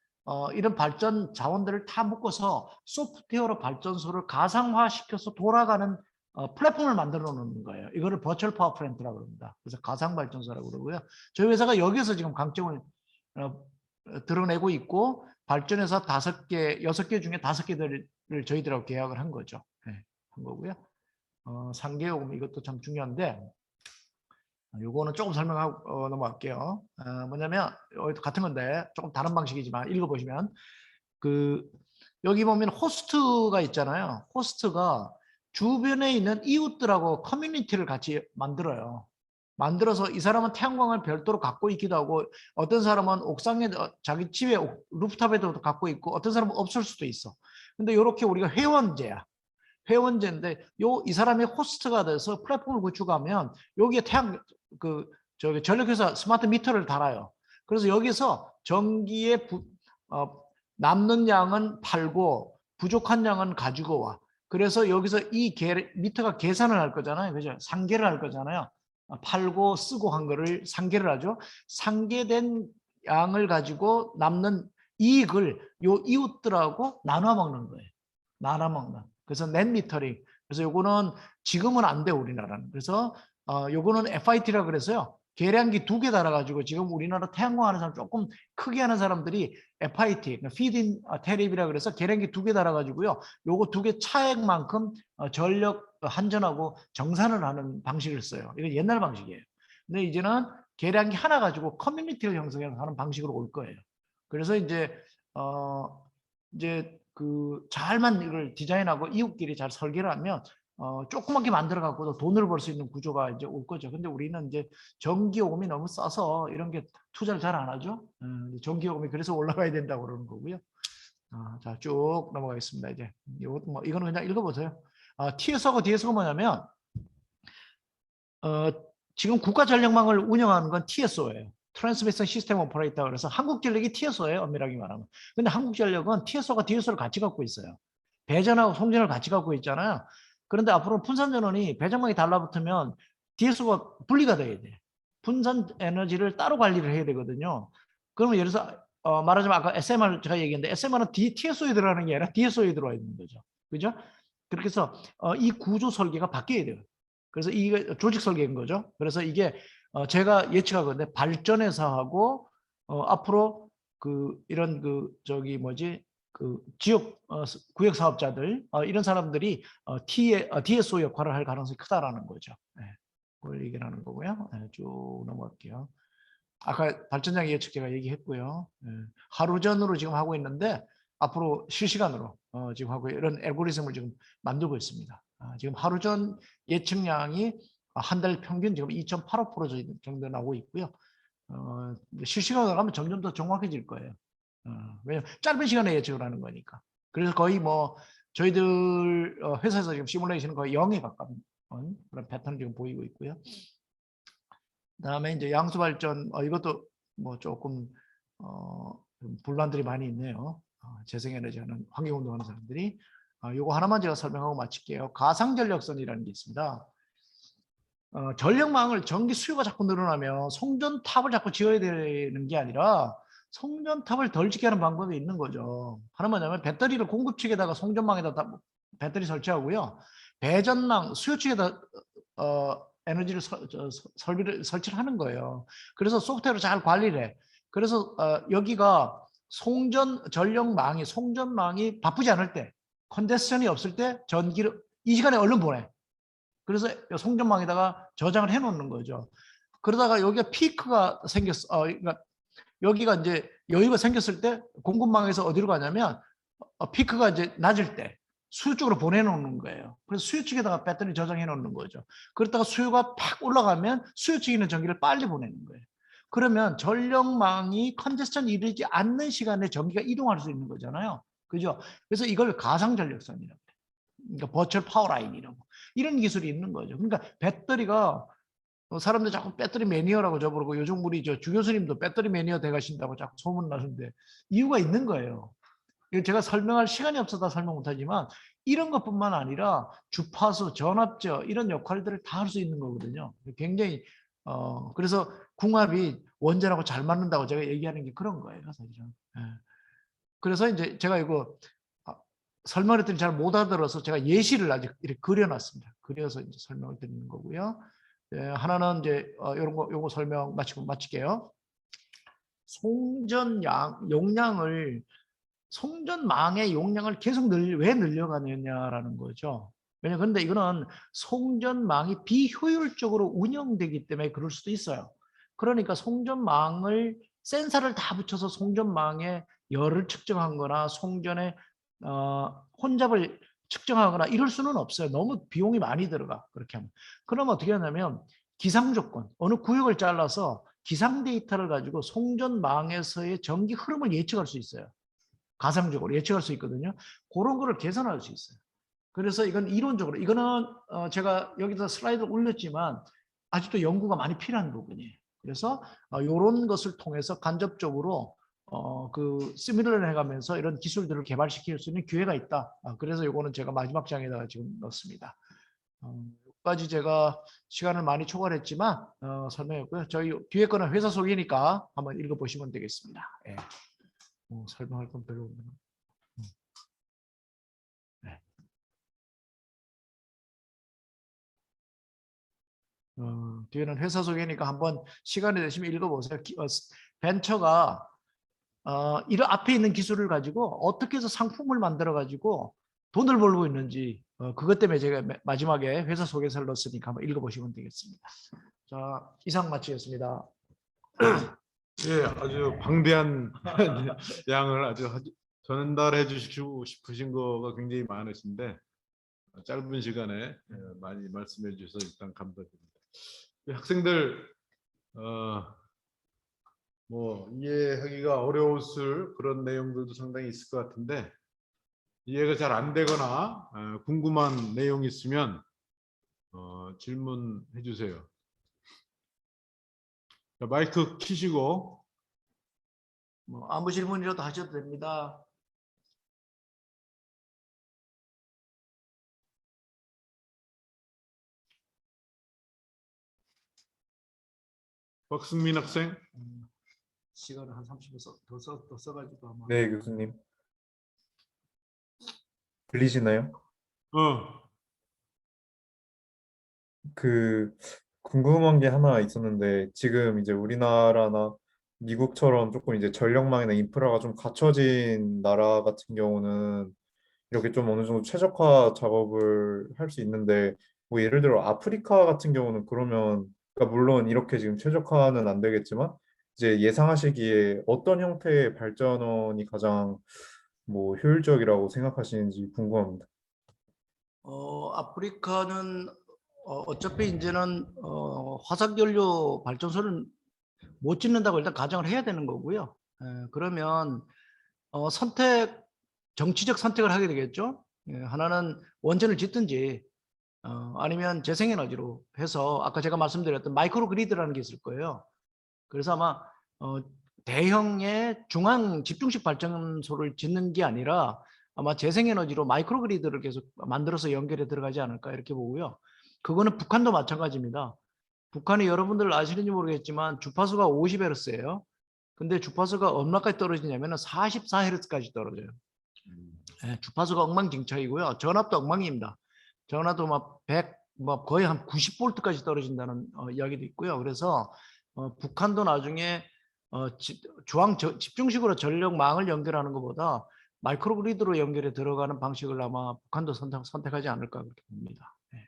이런 발전 자원들을 다 묶어서 소프트웨어로 발전소를 가상화시켜서 돌아가는 플랫폼을 만들어 놓는 거예요. 이거를 버추얼 파워 플랜트라고 합니다. 그래서 가상발전소라고 그러고요. 저희 회사가 여기서 지금 강점을 드러내고 있고 발전해서 5개, 6개 중에 5개들을 저희들하고 계약을 한 거죠. 네, 한 거고요. 상계요금 이것도 참 중요한데 요거는 조금 설명하고 넘어갈게요. 뭐냐면 같은 건데 조금 다른 방식이지만 읽어보시면 여기 보면 호스트가 있잖아요. 호스트가 주변에 있는 이웃들하고 커뮤니티를 같이 만들어요. 만들어서 이 사람은 태양광을 별도로 갖고 있기도 하고 어떤 사람은 옥상에 자기 집에 루프탑에도 갖고 있고 어떤 사람은 없을 수도 있어. 근데 이렇게 우리가 회원제야. 회원제인데 이 사람이 호스트가 돼서 플랫폼을 구축하면 여기에 저기 전력회사 스마트 미터를 달아요. 그래서 여기서 전기에 남는 양은 팔고 부족한 양은 가지고 와. 그래서 여기서 이 미터가 계산을 할 거잖아요. 그죠? 상계를 할 거잖아요. 팔고 쓰고 한 거를 상계를 하죠. 상계된 양을 가지고 남는 이익을 요 이웃들하고 나눠 먹는 거예요. 나눠 먹는. 그래서 넷 미터링. 그래서 요거는 지금은 안 돼 우리나라는. 그래서 요거는 FIT라 그래서요. 계량기 2개 달아가지고 지금 우리나라 태양광 하는 사람 조금 크게 하는 사람들이 FIT, 피드인 테립이라 그래서 계량기 2개 달아가지고요. 요거 2개 차액만큼 전력 한전하고 정산을 하는 방식을 써요. 이거 옛날 방식이에요. 근데 이제는 계량기 하나 가지고 커뮤니티를 형성해서 하는 방식으로 올 거예요. 그래서 이제 잘만 이걸 디자인하고 이웃끼리 잘 설계를 하면 조그맣게 만들어 갖고도 돈을 벌 수 있는 구조가 이제 올 거죠. 근데 우리는 이제 전기요금이 너무 싸서 이런 게 투자를 잘 안 하죠. 전기요금이 그래서 올라가야 된다고 그러는 거고요. 자, 쭉 넘어가겠습니다. 이제 이거는 그냥 읽어보세요. TS하고 DS가 뭐냐면 지금 국가전력망을 운영하는 건 TSO예요. 트랜스미션 시스템 오퍼레이터. 그래서 한국전력이 TSO예요. 엄밀하게 말하면. 근데 한국전력은 TSO가 DSO를 같이 갖고 있어요. 배전하고 송전을 같이 갖고 있잖아요. 그런데 앞으로 분산전원이 배전망이 달라붙으면 DSO가 분리가 돼야 돼. 분산 에너지를 따로 관리를 해야 되거든요. 그러면 예를 들어서 말하자면 아까 SMR 제가 얘기했는데 SMR은 TSO에 들어가는 게 아니라 DSO에 들어와 있는 거죠. 그죠? 그렇게 해서 이 구조 설계가 바뀌어야 돼요. 그래서 이게 조직 설계인 거죠. 그래서 이게 제가 예측하건데 발전회사하고 앞으로 이런 지역 구역 사업자들 이런 사람들이 DSO 역할을 할 가능성이 크다라는 거죠. 네, 그걸 얘기하는 거고요. 네, 쭉 넘어갈게요. 아까 발전장 예측 제가 얘기했고요. 네, 하루 전으로 지금 하고 있는데 앞으로 실시간으로 지금 하고 이런 알고리즘을 지금 만들고 있습니다. 지금 하루 전 예측량이 한 달 평균 지금 2.85% 정도 나오고 있고요. 실시간으로 가면 점점 더 정확해질 거예요. 왜냐면 짧은 시간에 예측을 하는 거니까. 그래서 거의 뭐 저희들 회사에서 지금 시뮬레이션은 거의 0에 가까운 그런 패턴을 지금 보이고 있고요. 그다음에 이제 양수 발전 이것도 뭐 조금 분란들이 많이 있네요. 재생에너지 하는 환경운동하는 사람들이 요거 하나만 제가 설명하고 마칠게요. 가상전력선이라는 게 있습니다. 전력망을 전기 수요가 자꾸 늘어나면 송전탑을 자꾸 지어야 되는 게 아니라 송전탑을 덜 짓게 하는 방법이 있는 거죠. 하나만 하면 배터리를 공급 측에다가 송전망에다 배터리 설치하고요. 배전망 수요 측에다 에너지를 설치를 하는 거예요. 그래서 소프트웨어로 잘 관리를 해. 그래서 여기가 송전망이 바쁘지 않을 때, 컨덴서션이 없을 때 전기를 이 시간에 얼른 보내. 그래서 송전망에다가 저장을 해놓는 거죠. 그러다가 여기가 피크가 생겼어. 그러니까 여기가 이제 여유가 생겼을 때 공급망에서 어디로 가냐면 피크가 이제 낮을 때 수요 쪽으로 보내놓는 거예요. 그래서 수요 측에다가 배터리 저장해 놓는 거죠. 그러다가 수요가 팍 올라가면 수요 측에 있는 전기를 빨리 보내는 거예요. 그러면 전력망이 컨제스션이 이르지 않는 시간에 전기가 이동할 수 있는 거잖아요. 그죠? 그래서 이걸 가상전력선이라고 해요. 그러니까 버추얼 파워라인이라고 이런 기술이 있는 거죠. 그러니까 배터리가 사람들 자꾸 배터리 매니어라고 저부르고 요즘 우리 주 교수님도 배터리 매니어 돼 가신다고 자꾸 소문 나는데 이유가 있는 거예요. 이거 제가 설명할 시간이 없어서 설명 못하지만 이런 것뿐만 아니라 주파수, 전압저 이런 역할들을 다 할 수 있는 거거든요. 굉장히 그래서 궁합이 원전하고 잘 맞는다고 제가 얘기하는 게 그런 거예요, 사실은. 예. 그래서 이제 제가 이거 설명을 했더니 잘 못 알아들어서 제가 예시를 아직 이렇게 그려놨습니다. 그려서 이제 설명을 드리는 거고요. 예, 하나는 이제 이런 거 요거 설명 마칠게요. 송전망의 용량을 계속 왜 늘려가느냐라는 거죠. 왜냐 근데 이거는 송전망이 비효율적으로 운영되기 때문에 그럴 수도 있어요. 그러니까 송전망을 센서를 다 붙여서 송전망에 열을 측정하거나 송전의 혼잡을 측정하거나 이럴 수는 없어요. 너무 비용이 많이 들어가. 그렇게 하면. 그럼 어떻게 하냐면 기상 조건, 어느 구역을 잘라서 기상 데이터를 가지고 송전망에서의 전기 흐름을 예측할 수 있어요. 가상적으로 예측할 수 있거든요. 그런 거를 계산할 수 있어요. 그래서 이건 이론적으로 이거는 제가 여기다 슬라이드를 올렸지만 아직도 연구가 많이 필요한 부분이에요. 그래서 이런 것을 통해서 간접적으로 그 시뮬레이션을 해가면서 이런 기술들을 개발시킬 수 있는 기회가 있다. 그래서 이거는 제가 마지막 장에다가 지금 넣습니다. 여기까지 제가 시간을 많이 초과했지만 설명했고요. 저희 뒤에 거는 회사 소개니까 한번 읽어보시면 되겠습니다. 예. 설명할 건 별로 없는. 네. 뒤에는 회사 소개니까 한번 시간이 되시면 읽어보세요. 벤처가 이런 앞에 있는 기술을 가지고 어떻게 해서 상품을 만들어 가지고 돈을 벌고 있는지 그것 때문에 제가 마지막에 회사 소개서를 넣었으니까 한번 읽어보시면 되겠습니다. 자, 이상 마치겠습니다. 예, 아주 방대한 양을 아주 전달해 주시고 싶으신 거가 굉장히 많으신데 짧은 시간에 많이 말씀해 주셔서 일단 감사드립니다. 학생들 뭐 이해하기가 어려웠을 그런 내용들도 상당히 있을 것 같은데 이해가 잘 안 되거나 궁금한 내용이 있으면 질문해 주세요. 자, 마이크 켜시고 뭐 아무 질문이라도 하셔도 됩니다. 박승민 학생. 시간을 한 30분 더 써가지고 아마. 네, 교수님. 들리시나요? 그 궁금한 게 하나 있었는데 지금 이제 우리나라나 미국처럼 조금 이제 전력망이나 인프라가 좀 갖춰진 나라 같은 경우는 이렇게 좀 어느 정도 최적화 작업을 할 수 있는데 뭐 예를 들어 아프리카 같은 경우는 그러면 그러니까 물론 이렇게 지금 최적화는 안 되겠지만 이제 예상하시기에 어떤 형태의 발전원이 가장 뭐 효율적이라고 생각하시는지 궁금합니다. 아프리카는 어차피 이제는 화석연료 발전소를 못 짓는다고 일단 가정을 해야 되는 거고요. 그러면 정치적 선택을 하게 되겠죠. 하나는 원전을 짓든지 아니면 재생에너지로 해서 아까 제가 말씀드렸던 마이크로 그리드라는 게 있을 거예요. 그래서 아마 대형의 중앙 집중식 발전소를 짓는 게 아니라 아마 재생에너지로 마이크로 그리드를 계속 만들어서 연결해 들어가지 않을까 이렇게 보고요. 그거는 북한도 마찬가지입니다. 북한이 여러분들 아시는지 모르겠지만 주파수가 50Hz예요. 근데 주파수가 얼마까지 떨어지냐면 44Hz까지 떨어져요. 주파수가 엉망진창이고요. 전압도 엉망입니다. 전압도 막 100, 뭐 거의 한 90V까지 떨어진다는 이야기도 있고요. 그래서 북한도 나중에 집중식으로 전력망을 연결하는 것보다 마이크로 그리드로 연결해 들어가는 방식을 아마 북한도 선택하지 않을까 그렇게 봅니다. 네.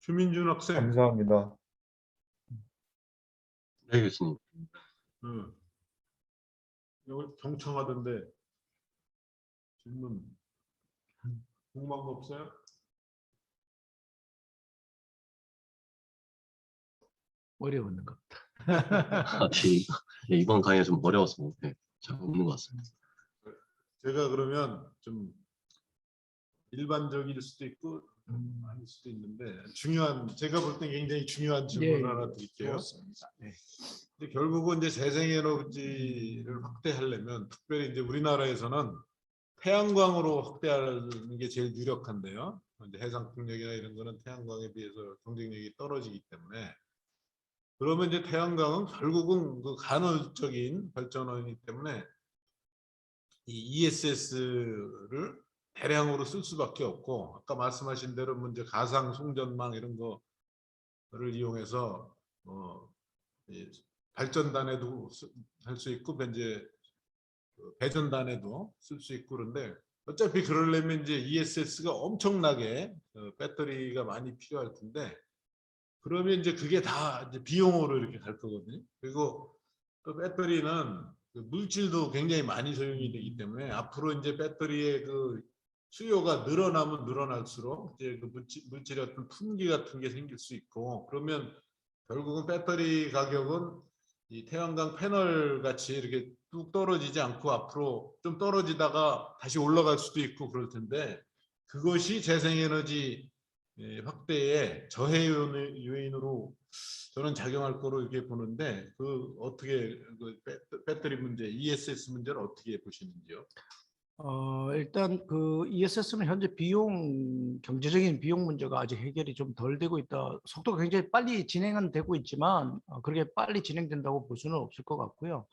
주민준 학생. 감사합니다. 네, 교수님. 여기 경청하던데 질문 궁금한 거 없어요? 어려운 것. 이번 강의가 좀 어려워서. 네. 잘 없는 것 같습니다. 제가 그러면 좀 일반적일 수도 있고 아닐 수도 있는데 제가 볼 때 굉장히 중요한 질문 예, 하나 드릴게요. 좋습니다. 네. 근데 결국은 이제 재생에너지를 확대하려면 특별히 이제 우리나라에서는 태양광으로 확대하는 게 제일 유력한데요. 이제 해상 풍력이나 이런 거는 태양광에 비해서 경쟁력이 떨어지기 때문에 그러면 이제 태양광은 결국은 그 간헐적인 발전원이기 때문에 이 ESS를 대량으로 쓸 수밖에 없고 아까 말씀하신 대로 문제 가상 송전망 이런 거를 이용해서 이 발전단에도 할 수 있고 이제 배전단에도 쓸 수 있고 그런데 어차피 그러려면 이제 ESS가 엄청나게 배터리가 많이 필요할 텐데 그러면 이제 그게 다 이제 비용으로 이렇게 갈 거거든요. 그리고 또 배터리는 그 물질도 굉장히 많이 소용이 되기 때문에 앞으로 이제 배터리의 그 수요가 늘어나면 늘어날수록 이제 그 물질의 어떤 품귀 같은 게 생길 수 있고 그러면 결국은 배터리 가격은 이 태양광 패널 같이 이렇게 뚝 떨어지지 않고 앞으로 좀 떨어지다가 다시 올라갈 수도 있고 그럴 텐데 그것이 재생에너지 확대의 저해 요인으로 저는 작용할 거로 이렇게 보는데 그 어떻게 그 배터리 문제, ESS 문제를 어떻게 보시는지요? 일단 그 ESS는 현재 경제적인 비용 문제가 아직 해결이 좀 덜 되고 있다. 속도가 굉장히 빨리 진행은 되고 있지만 그렇게 빨리 진행된다고 볼 수는 없을 것 같고요.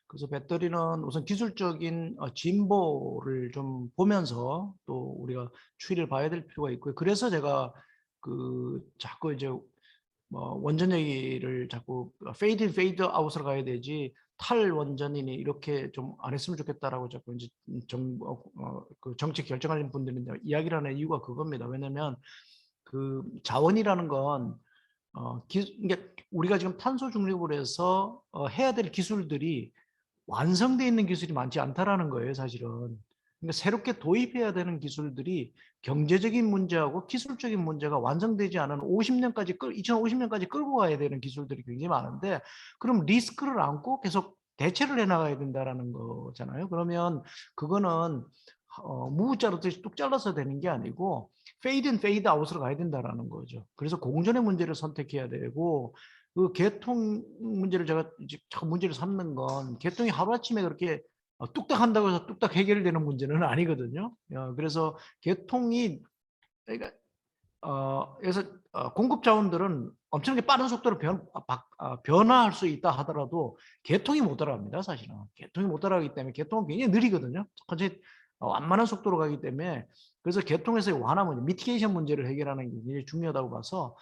그래서 배터리는 우선 기술적인 진보를 좀 보면서 또 우리가 추이를 봐야 될 필요가 있고요. 그래서 제가 그 자꾸 이제 원전 얘기를 자꾸 페이드 인 페이드 아웃으로 가야 되지 탈 원전이니 이렇게 좀 안 했으면 좋겠다라고 자꾸 이제 그 정책 결정하는 분들이 이야기를 하는 이유가 그겁니다. 왜냐하면 그 자원이라는 건 그러니까 우리가 지금 탄소 중립을 해서 해야 될 기술들이 완성되어 있는 기술이 많지 않다라는 거예요, 사실은. 그러니까 새롭게 도입해야 되는 기술들이 경제적인 문제하고 기술적인 문제가 완성되지 않은 2050년까지 끌고 가야 되는 기술들이 굉장히 많은데 그럼 리스크를 안고 계속 대체를 해나가야 된다라는 거잖아요. 그러면 그거는 무자르듯이 뚝 잘라서 되는 게 아니고 페이드 인 페이드 아웃으로 가야 된다라는 거죠. 그래서 공존의 문제를 선택해야 되고 그 개통 문제를 제가 자꾸 문제를 삼는 건 개통이 하루아침에 그렇게 뚝딱 한다고 해서 뚝딱 해결되는 문제는 아니거든요. 그래서 개통이 그러니까 그래서 공급 자원들은 엄청나게 빠른 속도로 변화할 수 있다 하더라도 개통이 못 따라갑니다. 사실은 개통이 못 따라가기 때문에 개통은 굉장히 느리거든요. 굉장히 완만한 속도로 가기 때문에 그래서 개통에서의 완화 문제, 미티게이션 문제를 해결하는 게 굉장히 중요하다고 봐서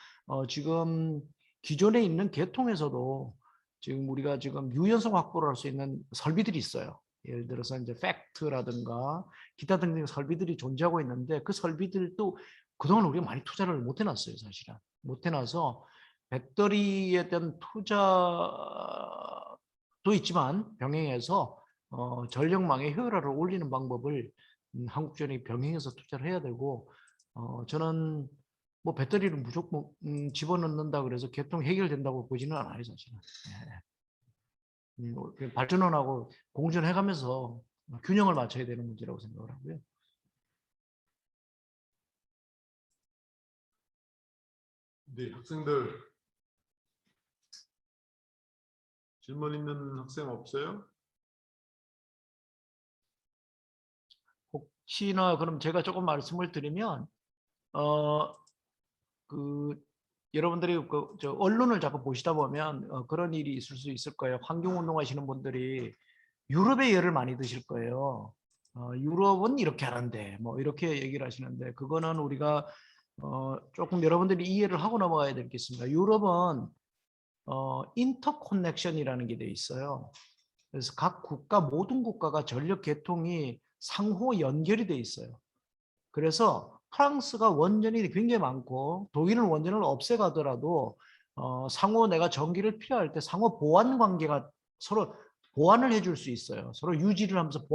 지금 기존에 있는 개통에서도 지금 우리가 지금 유연성 확보를 할 수 있는 설비들이 있어요. 예를 들어서 이제 팩트라든가 기타 등등 설비들이 존재하고 있는데 그 설비들도 그동안 우리가 많이 투자를 못 해놨어요, 사실은. 못 해놔서 배터리에 대한 투자도 있지만 병행해서 전력망의 효율화를 올리는 방법을 한국전력이 병행해서 투자를 해야 되고 저는 뭐 배터리를 무조건 집어넣는다 그래서 개통 해결된다고 보지는 않아요, 사실은. 발전원하고 공존해가면서 균형을 맞춰야 되는 문제라고 생각을 하고요. 네, 학생들 질문 있는 학생 없어요? 혹시나 그럼 제가 조금 말씀을 드리면 그 여러분들이 저 언론을 자꾸 보시다 보면 그런 일이 있을 수 있을 거예요. 환경운동 하시는 분들이 유럽의 예를 많이 드실 거예요. 유럽은 이렇게 하는데 뭐 이렇게 얘기를 하시는데 그거는 우리가 조금 여러분들이 이해를 하고 넘어가야 되겠습니다. 유럽은 인터커넥션이라는 게 돼 있어요. 그래서 각 국가 모든 국가가 전력 계통이 상호 연결이 돼 있어요. 그래서 프랑스가 원전이 굉장히 많고 독일은 원전을 없애가더라도 상호 내가 전기를 필요할 때 상호 보완 관계가 서로 보완을 해줄 수 있어요. 서로 유지를 하면서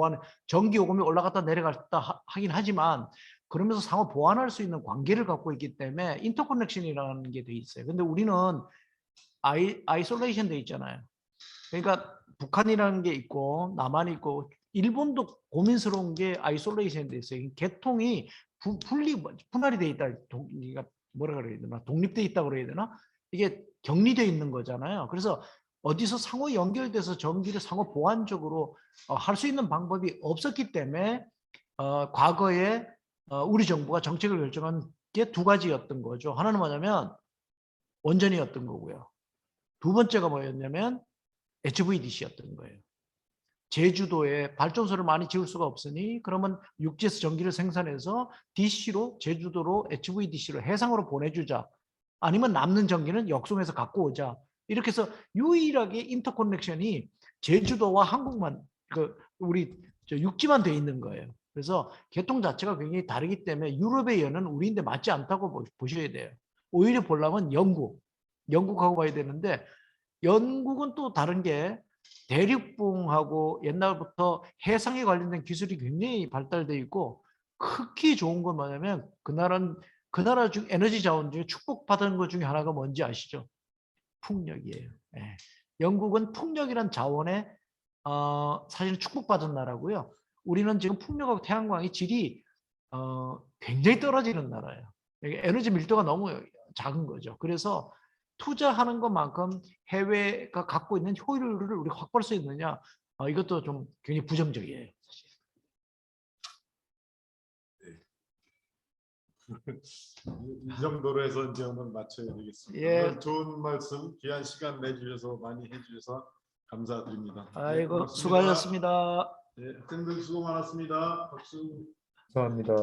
전기 요금이 올라갔다 내려갔다 하긴 하지만 그러면서 상호 보완할 수 있는 관계를 갖고 있기 때문에 인터커넥션이라는 게 돼 있어요. 근데 우리는 아이솔레이션 돼 있잖아요. 그러니까 북한이라는 게 있고 남한이 있고 일본도 고민스러운 게 아이솔레이션에 대해서 개통이 분할이 돼 있다. 그러니까 뭐라 그래야 되나? 독립돼 있다 그래야 되나? 이게 격리돼 있는 거잖아요. 그래서 어디서 상호 연결돼서 전기를 상호 보완적으로 할 수 있는 방법이 없었기 때문에 과거에 우리 정부가 정책을 결정한 게 두 가지였던 거죠. 하나는 뭐냐면 원전이었던 거고요. 두 번째가 뭐였냐면 HVDC였던 거예요. 제주도에 발전소를 많이 지을 수가 없으니 그러면 육지에서 전기를 생산해서 DC로 제주도로 HVDC로 해상으로 보내주자. 아니면 남는 전기는 역송해서 갖고 오자. 이렇게 해서 유일하게 인터커넥션이 제주도와 한국만 우리 육지만 돼 있는 거예요. 그래서 개통 자체가 굉장히 다르기 때문에 유럽의 연은 우리인데 맞지 않다고 보셔야 돼요. 오히려 보려면 영국하고 봐야 되는데 영국은 또 다른 게 대륙붕하고 옛날부터 해상에 관련된 기술이 굉장히 발달돼 있고 특히 좋은 건 뭐냐면 그 나라 중 에너지 자원 중에 축복받은 것 중에 하나가 뭔지 아시죠? 풍력이에요. 예. 영국은 풍력이란 자원에 사실 축복받은 나라고요. 우리는 지금 풍력하고 태양광의 질이 굉장히 떨어지는 나라예요. 에너지 밀도가 너무 작은 거죠. 그래서 투자하는 것만큼 해외가 갖고 있는 효율을 우리가 확보할 수 있느냐, 이것도 좀 굉장히 부정적이에요. 이 정도로 해서 이제 오늘 마쳐야 되겠습니다. 예. 오늘 좋은 말씀, 귀한 시간 내주셔서 많이 해주셔서 감사드립니다. 네, 아이고 고맙습니다. 수고하셨습니다. 네, 학생들 수고 많았습니다. 박수. 감사합니다.